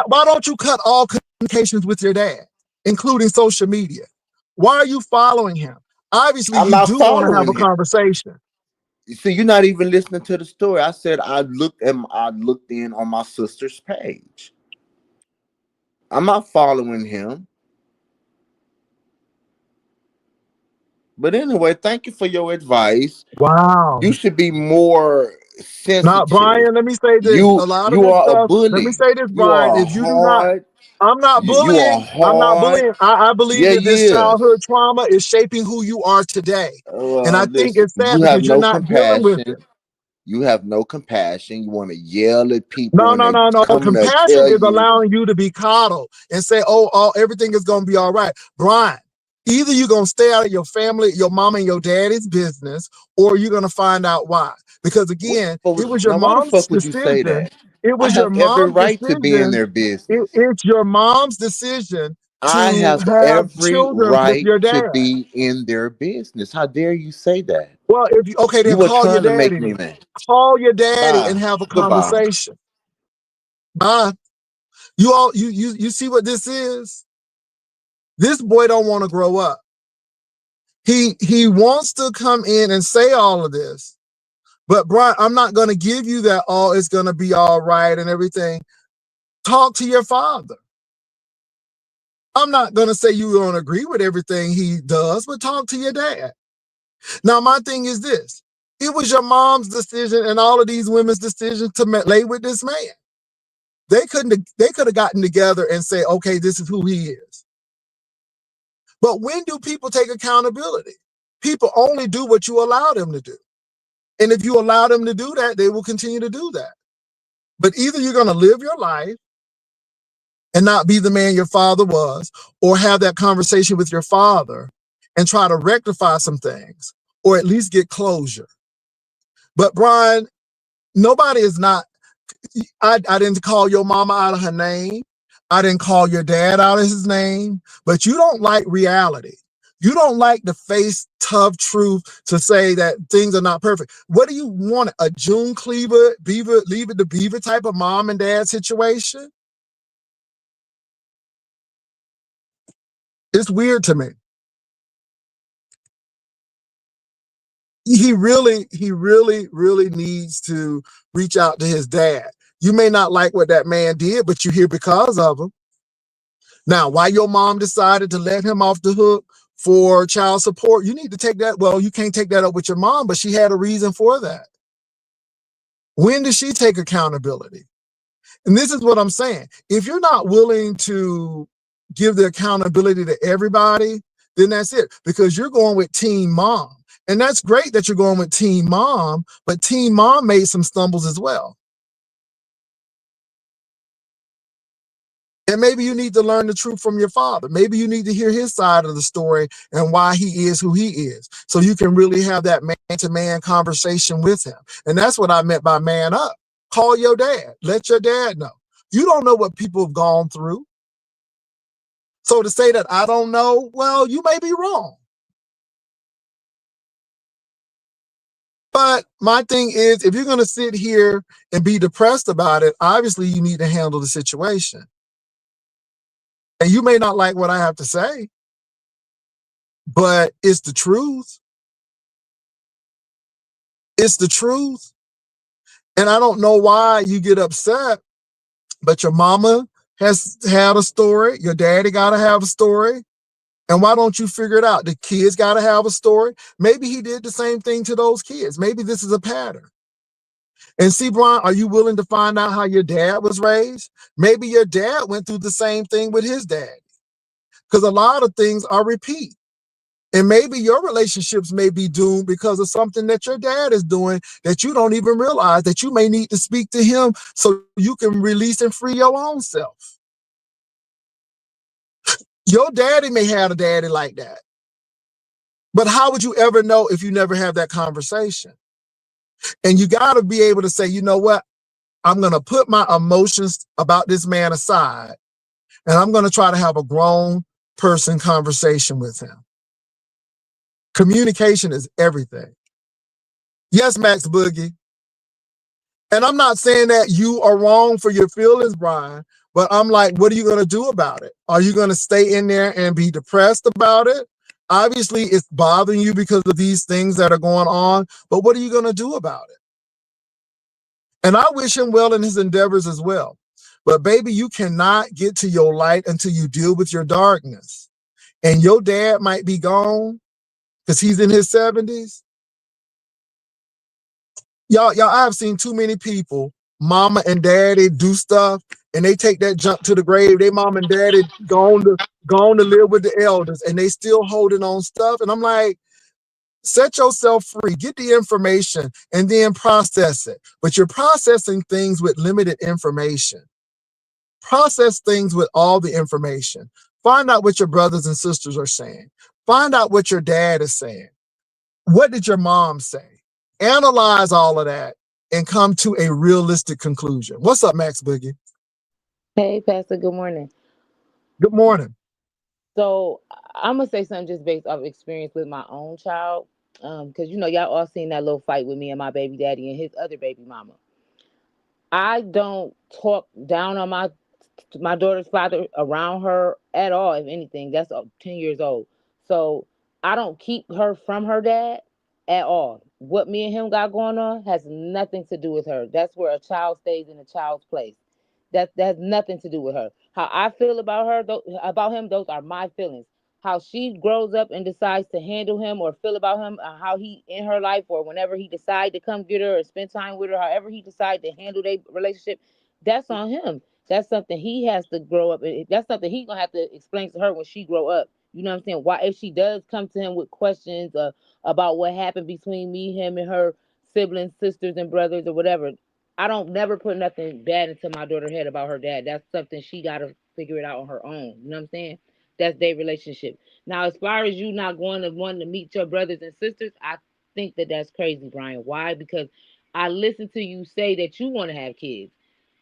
why don't you cut all communications with your dad, including social media? Why are you following him? Obviously, I'm you not do want to have following a him. conversation. You see, you're not even listening to the story. I said I looked in on my sister's page. I'm not following him. But anyway, thank you for your advice. Wow. You should be more Now, sensitive. Brian, let me say this. A lot of You this are a stuff, let me bully. say this, You Brian. are If you do not, hard. I'm not You are bullying. I'm not hard. bullying. I believe Yeah, that you this is. childhood trauma is shaping who you are today. And I think Listen, it's sad you have because you're no not dealing with it. compassion. You have no compassion. You want to yell at people No, when they no. come to Compassion tell is you. allowing you to be coddled and say, oh, everything is going to be all right. Brian, either you're going to stay out of your family, your mom and your daddy's business, or you're going to find out why. Because again, it was your Now, why the mom's fuck would you say decision. that? It I was your have every mom's right to be in decision. their business. It's your mom's decision I to have have every children with right your to dad. be in their business. How dare you say that? Well, if you, okay, then You are call your trying to make daddy me then. mad. Call your daddy and Bye. have a Goodbye. conversation. Bye. You see what this is? This boy don't want to grow up. He wants to come in and say all of this, but Brian, I'm not going to give you that all it's going to be all right and everything. Talk to your father. I'm not going to say you don't agree with everything he does, but talk to your dad. Now, my thing is this. It was your mom's decision and all of these women's decision to lay with this man. They could have gotten together and say, okay, this is who he is. But when do people take accountability? People only do what you allow them to do. And if you allow them to do that, they will continue to do that. But either you're going to live your life and not be the man your father was, or have that conversation with your father and try to rectify some things, or at least get closure. But Brian, nobody is not, I didn't call your mama out of her name. I didn't call your dad out of his name, but you don't like reality. You don't like to face tough truth to say that things are not perfect. What do you want? A June Cleaver, Beaver, Leave It to Beaver type of mom and dad situation? It's weird to me. He really needs to reach out to his dad. You may not like what that man did, but you're here because of him. Now, why your mom decided to let him off the hook for child support, you need to take that. Well, you can't take that up with your mom, but she had a reason for that. When does she take accountability? And this is what I'm saying. If you're not willing to give the accountability to everybody, then that's it. Because you're going with Team Mom. And that's great that you're going with Team Mom, but Team Mom made some stumbles as well. And maybe you need to learn the truth from your father. Maybe you need to hear his side of the story and why he is who he is. So you can really have that man-to-man conversation with him. And that's what I meant by man up. Call your dad. Let your dad know. You don't know what people have gone through. So to say that I don't know, well, you may be wrong. But my thing is, if you're going to sit here and be depressed about it, obviously you need to handle the situation. And you may not like what I have to say, but it's the truth. It's the truth. And I don't know why you get upset, but your mama has had a story. Your daddy got to have a story. And why don't you figure it out? The kids got to have a story. Maybe he did the same thing to those kids. Maybe this is a pattern. And see, Brian, are you willing to find out how your dad was raised? Maybe your dad went through the same thing with his dad. Because a lot of things are repeat. And maybe your relationships may be doomed because of something that your dad is doing that you don't even realize, that you may need to speak to him so you can release and free your own self. Your daddy may have a daddy like that. But how would you ever know if you never have that conversation? And you got to be able to say, you know what? I'm going to put my emotions about this man aside, and I'm going to try to have a grown person conversation with him. Communication is everything. Yes, Max Boogie. And I'm not saying that you are wrong for your feelings, Brian, but I'm like, what are you going to do about it? Are you going to stay in there and be depressed about it? Obviously, it's bothering you because of these things that are going on, but what are you going to do about it? And I wish him well in his endeavors as well. But baby, you cannot get to your light until you deal with your darkness. And your dad might be gone because he's in his 70s. Y'all, I've seen too many people, mama and daddy do stuff, and they take that jump to the grave. They mom and daddy gone to live with the elders, and they still holding on stuff. And I'm like, set yourself free, get the information, and then process it. But you're processing things with limited information. Process things with all the information. Find out what your brothers and sisters are saying. Find out what your dad is saying. What did your mom say? Analyze all of that and come to a realistic conclusion. What's up, Max Boogie? Hey, Pastor, good morning. Good morning. So I'm gonna say something just based off experience with my own child. Because y'all all seen that little fight with me and my baby daddy and his other baby mama. I don't talk down on my daughter's father around her at all. If anything, that's 10 years old. So I don't keep her from her dad at all. What me and him got going on has nothing to do with her. That's where a child stays in a child's place. That has nothing to do with her. How I feel about her, about him, those are my feelings. How she grows up and decides to handle him or feel about him, how he in her life, or whenever he decide to come get her or spend time with her, however he decide to handle their relationship, that's on him. That's something he has to grow up. That's something he's gonna have to explain to her when she grow up. You know what I'm saying? Why, if she does come to him with questions about what happened between me, him, and her siblings, sisters, and brothers, or whatever, I don't never put nothing bad into my daughter's head about her dad. That's something she gotta figure it out on her own. You know what I'm saying? That's their relationship. Now, as far as you not going to wanting to meet your brothers and sisters, I think that that's crazy, Brian. Why? Because I listened to you say that you want to have kids.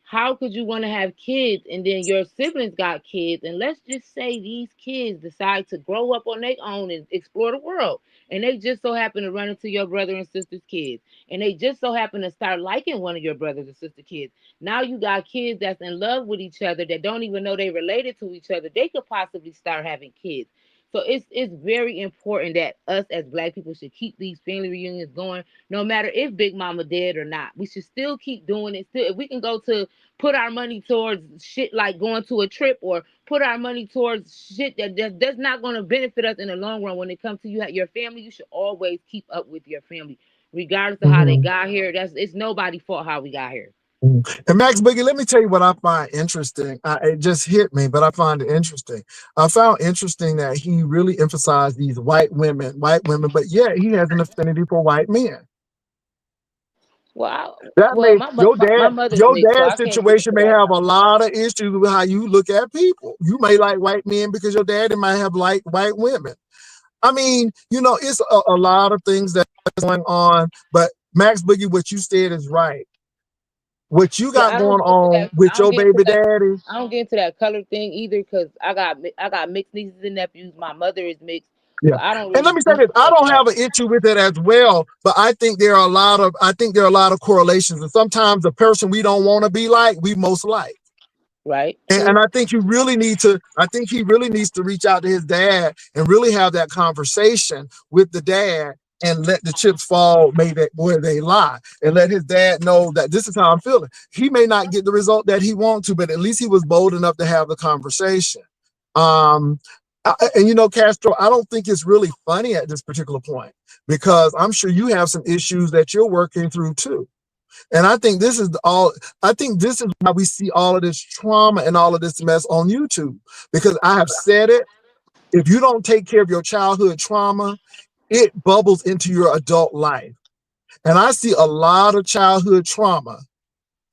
How could you want to have kids and then your siblings got kids? And let's just say these kids decide to grow up on their own and explore the world. And they just so happen to run into your brother and sister's kids. And they just so happen to start liking one of your brothers and sister kids. Now you got kids that's in love with each other that don't even know they related to each other. They could possibly start having kids. So it's very important that us as black people should keep these family reunions going, no matter if Big Mama dead or not. We should still keep doing it. Still, if we can go to put our money towards shit like going to a trip, or put our money towards shit that's not going to benefit us in the long run when it comes to your family, you should always keep up with your family, regardless of how they Mhm. got here. It's nobody's fault how we got here. And Max Boogie, let me tell you what I find interesting. It just hit me, but I find it interesting. I found interesting that he really emphasized these white women, but yet he has an affinity for white men. That Well, may my mother's your mixed, so dad's I can't speak situation to may that. have a lot of issues with how you look at people. You may like white men because your daddy might have like white women. I mean, it's a lot of things that's going on. But Max Boogie, what you said is right. What you Yeah, got going on with your baby daddy. I don't get into that color thing either, because I got mixed nieces and nephews. My mother is mixed, Yeah. so I don't And let really me say do this, too I much of don't that. have an issue with it as well, but I think there are a lot of correlations. And sometimes the person we don't want to be like, we most like. Right? And True. I think I think he really needs to reach out to his dad and really have that conversation with the dad and let the chips fall maybe where they lie, and let his dad know that this is how I'm feeling. He may not get the result that he wants to, but at least he was bold enough to have the conversation. Um, and Castro, I don't think it's really funny at this particular point, because I'm sure you have some issues that you're working through too. And I think this is why we see all of this trauma and all of this mess on YouTube. Because I have said it, if you don't take care of your childhood trauma, it bubbles into your adult life. And I see a lot of childhood trauma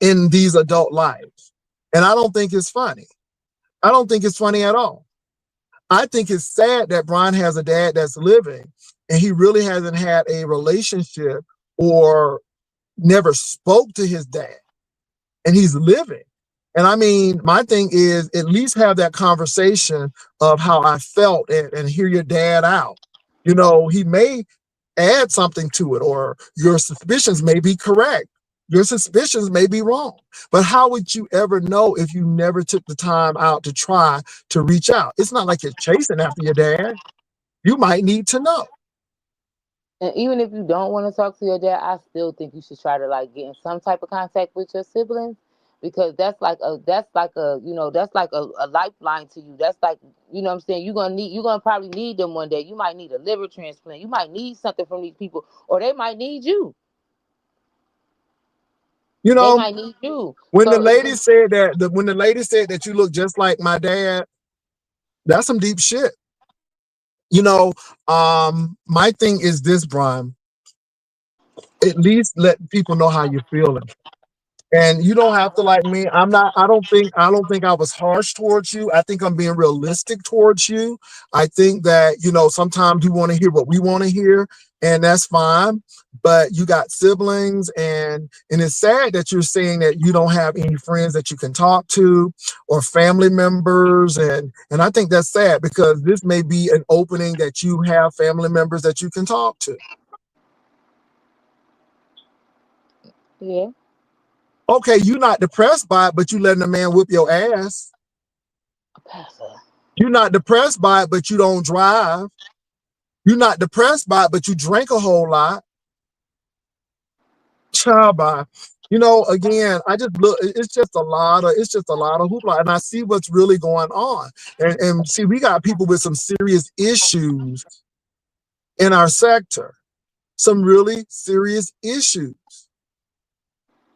in these adult lives. And I don't think it's funny. I don't think it's funny at all. I think it's sad that Brian has a dad that's living and he really hasn't had a relationship or never spoke to his dad, and he's living. And I mean, my thing is at least have that conversation of how I felt and hear your dad out. You know, he may add something to it, or your suspicions may be correct. Your suspicions may be wrong. But how would you ever know if you never took the time out to try to reach out? It's not like you're chasing after your dad. You might need to know. And even if you don't want to talk to your dad, I still think you should try to like get in some type of contact with your siblings, because that's like a that's like a lifeline to you. That's like, you know what I'm saying, you're gonna probably need them one day. You might need a liver transplant. You might need something from these people, or they might need you. You They know, might need you. when the So lady said that, when the lady said that you look just like my dad, that's some deep shit. You know, my thing is this, Brian. At least let people know how you're feeling. And you don't have to like me. I don't think I was harsh towards you. I think I'm being realistic towards you. I think that, sometimes you want to hear what we want to hear, and that's fine. But you got siblings, and it's sad that you're saying that you don't have any friends that you can talk to, or family members. And I think that's sad, because this may be an opening that you have family members that you can talk to. yeah. Okay, you're not depressed by it, but you letting a man whip your ass. Pastor. You're not depressed by it, but you don't drive. You're not depressed by it, but you drink a whole lot. Child, by again, I just look. It's just a lot of hoopla, and I see what's really going on. And see, we got people with some serious issues in our sector, some really serious issues,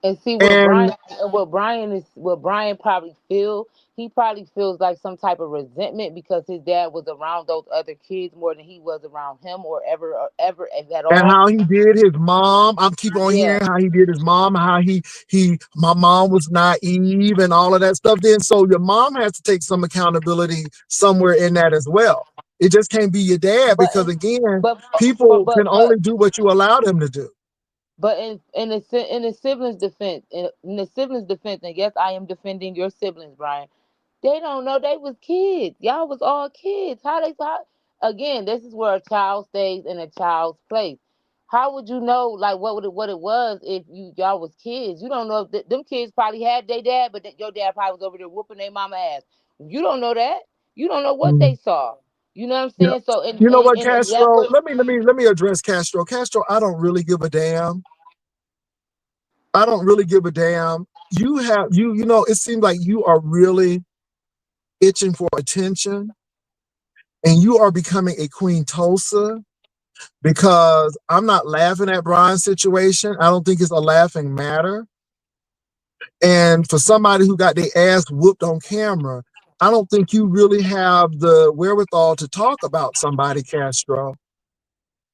And see and what Brian probably feel. He probably feels like some type of resentment because his dad was around those other kids more than he was around him, or ever if at and all. how he did his mom. I'm keep on Yeah. hearing how he did his mom, how my mom was naive and all of that stuff. Then so your mom has to take some accountability somewhere in that as well. It just can't be your dad, But because again, but people but can only do what you allow them to do. but in the siblings defense, in the siblings defense, and yes, I am defending your siblings, Brian. They don't know they was kids. Y'all was all kids. Again, this is where a child stays in a child's place. How would you know like what it was if y'all was kids? You don't know if them kids probably had their dad, but your dad probably was over there whooping their mama ass. You don't know that. You don't know what Mm. they saw. You know what I'm Yeah. saying? So and, You know and, what, and that's Castro? what. Let me address Castro. Castro, I don't really give a damn. I don't really give a damn. It seems like you are really itching for attention, and you are becoming a Queen Tulsa, because I'm not laughing at Brian's situation. I don't think it's a laughing matter. And for somebody who got their ass whooped on camera, I don't think you really have the wherewithal to talk about somebody, Castro.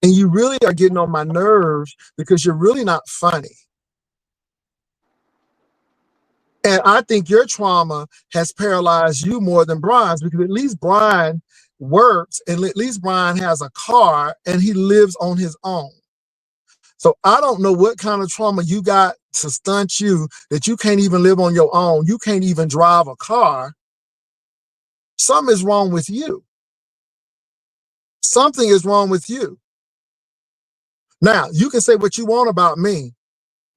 And you really are getting on my nerves, because you're really not funny. And I think your trauma has paralyzed you more than Brian's, because at least Brian works, and at least Brian has a car, and he lives on his own. So I don't know what kind of trauma you got to stunt you, that you can't even live on your own. You can't even drive a car. Something is wrong with you. Something is wrong with you. Now, you can say what you want about me,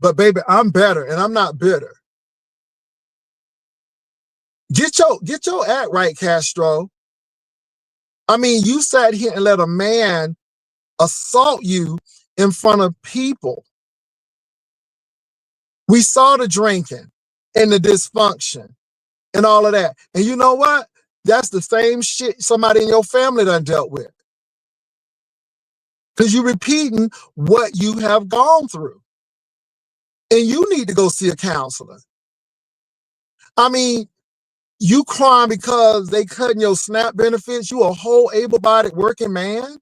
but baby, I'm better, and I'm not bitter. Get your act right, Castro. I mean, you sat here and let a man assault you in front of people. We saw the drinking and the dysfunction and all of that. And you know what? That's the same shit somebody in your family done dealt with. Because you're repeating what you have gone through. And you need to go see a counselor. I mean, you crying because they cutting your SNAP benefits. You a whole able-bodied working man.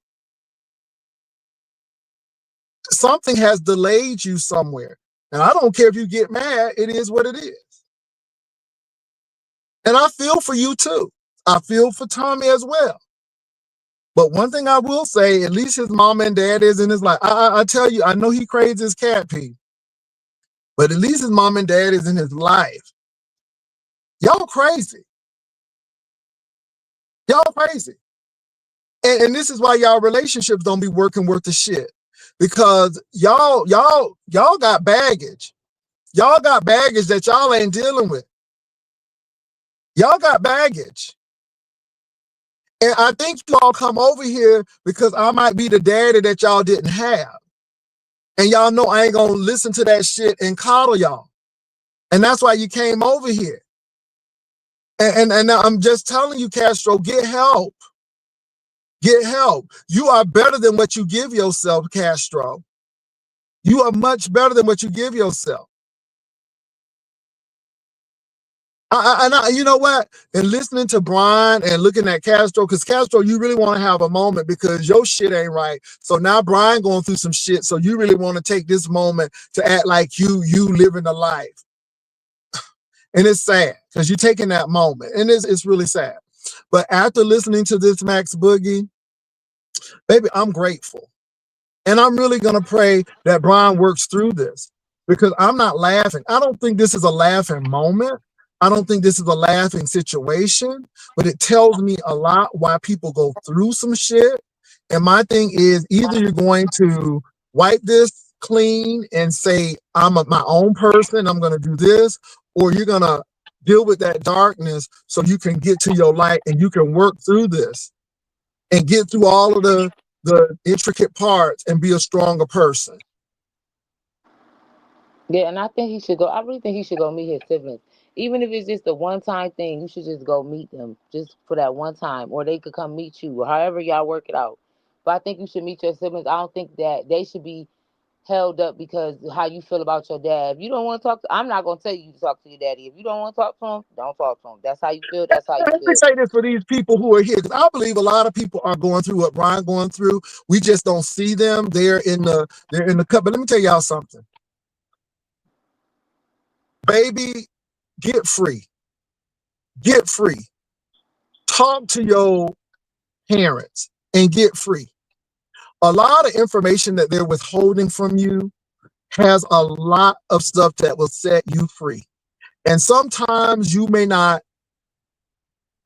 Something has delayed you somewhere. And I don't care if you get mad. It is what it is. And I feel for you too. I feel for Tommy as well. But one thing I will say, at least his mom and dad is in his life. I tell you, I know he craves his cat pee. but at least his mom and dad is in his life. Y'all crazy. Y'all crazy. And this is why y'all relationships don't be working worth the shit. Because y'all got baggage. Y'all got baggage that y'all ain't dealing with. Y'all got baggage. And I think you all come over here because I might be the daddy that y'all didn't have. And y'all know I ain't gonna listen to that shit and coddle y'all. And that's why you came over here. And I'm just telling you, Castro, get help. Get help. You are better than what you give yourself, Castro. You are much better than what you give yourself. You know what? And listening to Brian and looking at Castro, because Castro, you really want to have a moment because your shit ain't right. So now Brian going through some shit. So you really want to take this moment to act like you living a life. And it's sad because you're taking that moment. And it's really sad. But after listening to this Max Boogie, baby, I'm grateful. And I'm really going to pray that Brian works through this because I'm not laughing. I don't think this is a laughing moment. I don't think this is a laughing situation, but it tells me a lot why people go through some shit. And my thing is either you're going to wipe this clean and say, I'm my own person, I'm going to do this, or you're going to deal with that darkness so you can get to your light and you can work through this and get through all of the intricate parts and be a stronger person. Yeah, and I think he should go. I really think he should go meet his siblings. Even if it's just a one-time thing, you should just go meet them just for that one time, or they could come meet you, or however y'all work it out. But I think you should meet your siblings. I don't think that they should be held up because how you feel about your dad. If you don't want to talk to, I'm not gonna tell you to talk to your daddy. If you don't want to talk to him, don't talk to him. That's how you feel. That's how you Let me feel. say this for these people who are here, because I believe a lot of people are going through what Brian going through. We just don't see them. They're in the cup. But let me tell y'all something. Baby, get free. Get free. Talk to your parents and get free. A lot of information that they're withholding from you has a lot of stuff that will set you free. And sometimes you may not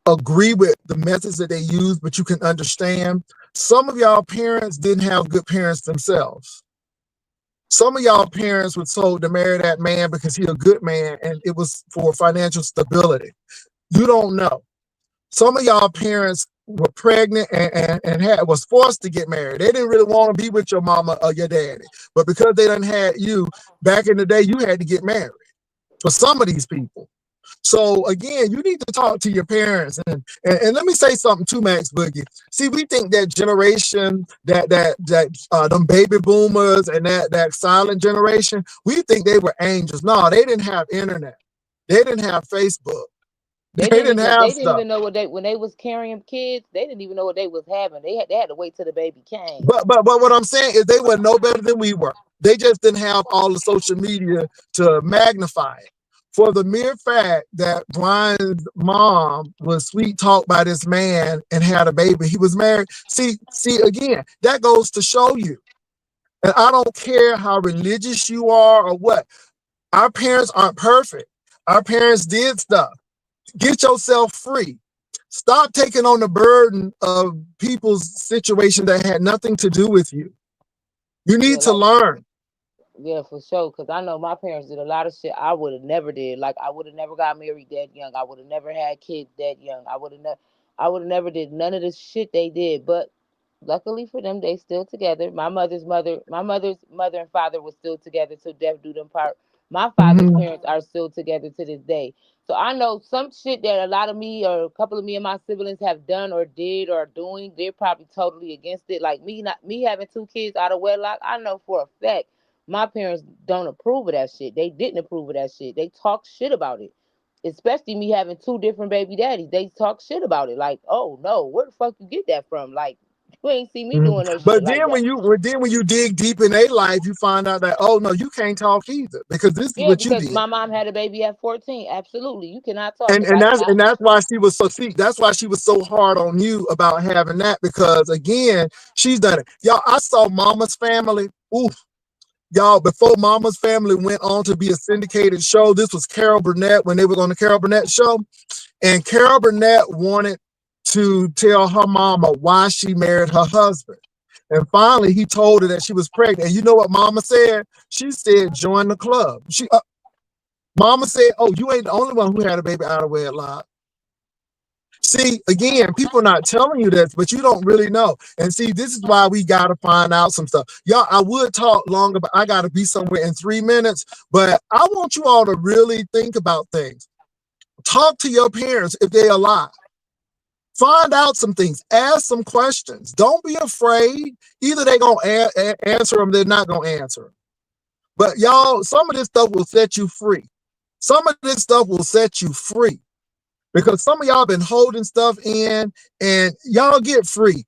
agree with the methods that they use, but you can understand. Some of y'all parents didn't have good parents themselves. Some of y'all parents were told to marry that man because he's a good man and it was for financial stability. You don't know. Some of y'all parents were pregnant and was forced to get married. They didn't really want to be with your mama or your daddy. But because they done had you, back in the day, you had to get married for some of these people. So again, you need to talk to your parents. And let me say something too, Max Boogie. See, we think that generation, that them baby boomers and that silent generation, we think they were angels. No, they didn't have internet. They didn't have Facebook. They didn't have They didn't stuff. even know what they when they was carrying kids. They didn't even know what they was having. They had to wait till the baby came. But what I'm saying is they were no better than we were. They just didn't have all the social media to magnify it. For the mere fact that Brian's mom was sweet talked by this man and had a baby, he was married. See, again, that goes to show you. And I don't care how religious you are or what. Our parents aren't perfect. Our parents did stuff. Get yourself free. Stop taking on the burden of people's situation that had nothing to do with you. You Yeah, need to like learn. yeah, for sure. Cause I know my parents did a lot of shit I would have never did. Like I would have never got married that young. I would have never had kids that young. I would have never did none of the shit they did. But luckily for them, they still together. My mother's mother and father was still together till death do them part. My father's Mhm. parents are still together to this day. So I know some shit that a lot of me or a couple of me and my siblings have done or did or doing. They're probably totally against it. Like me having two kids out of wedlock. I know for a fact my parents don't approve of that shit. They didn't approve of that shit. They talk shit about it. Especially me having two different baby daddies. They talk shit about it. Like, oh no, where the fuck you get that from? Like, you ain't see me Mhm. doing no shit But like that. then when you dig deep in their life, you find out that, oh no, you can't talk either because this is Yeah, what you because did. my mom had a baby at 14. Absolutely. You cannot talk because And I cannot. that's why she was so that's why she was so hard on you about having that, because again, she's done it. Y'all, I saw Mama's Family. Oof. Y'all, before Mama's Family went on to be a syndicated show, this was Carol Burnett when they were on the Carol Burnett show. And Carol Burnett wanted to tell her mama why she married her husband. And finally, he told her that she was pregnant. And you know what Mama said? She said, join the club. Mama said, oh, you ain't the only one who had a baby out of wedlock. See, again, people not telling you this, but you don't really know. And see, this is why we got to find out some stuff. Y'all, I would talk longer, but I got to be somewhere in 3 minutes. But I want you all to really think about things. Talk to your parents if they're alive. Find out some things. Ask some questions. Don't be afraid. Either they're going to answer them, they're not going to answer them. But y'all, some of this stuff will set you free. Some of this stuff will set you free. Because some of y'all been holding stuff in, and y'all get free.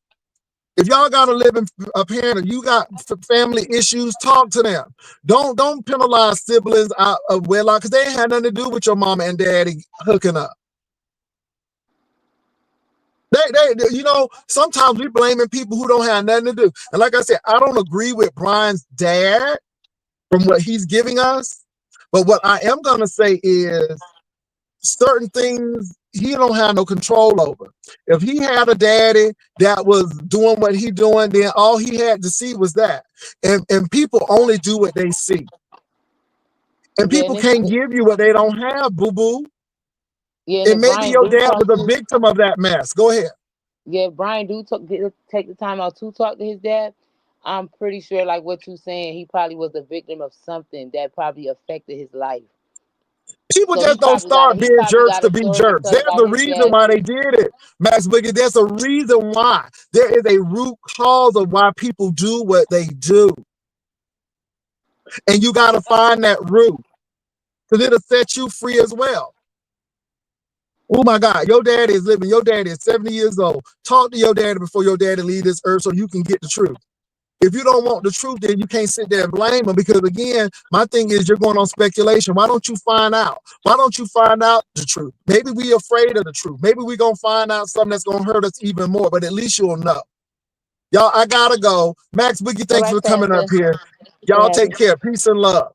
If y'all got a living parent, if you got family issues, talk to them. Don't penalize siblings out of wedlock because they ain't had nothing to do with your mama and daddy hooking up. They you know, sometimes we blaming people who don't have nothing to do. And like I said, I don't agree with Brian's dad from what he's giving us. But what I am gonna say is certain things he don't have no control over. If he had a daddy that was doing what he doing, then all he had to see was that. And people only do what they see. And people can't give you what they don't have, boo-boo. Yeah, and maybe your dad was a victim of that mess. Go ahead. Yeah, Brian take the time out to talk to his dad. I'm pretty sure, like what you're saying, he probably was a victim of something that probably affected his life. People just don't start being jerks to be jerks. There's a reason why they did it, Max Boogie. There's a reason why. There is a root cause of why people do what they do. And you got to find that root because it'll set you free as well. Oh my God, your daddy is living. Your daddy is 70 years old. Talk to your daddy before your daddy leave this earth so you can get the truth. If you don't want the truth, then you can't sit there and blame him because, again, my thing is you're going on speculation. Why don't you find out? Why don't you find out the truth? Maybe we're afraid of the truth. Maybe we're going to find out something that's going to hurt us even more, but at least you'll know. Y'all, I got to go. Max Boogie, thanks for coming up here. Y'all take care. Peace and love.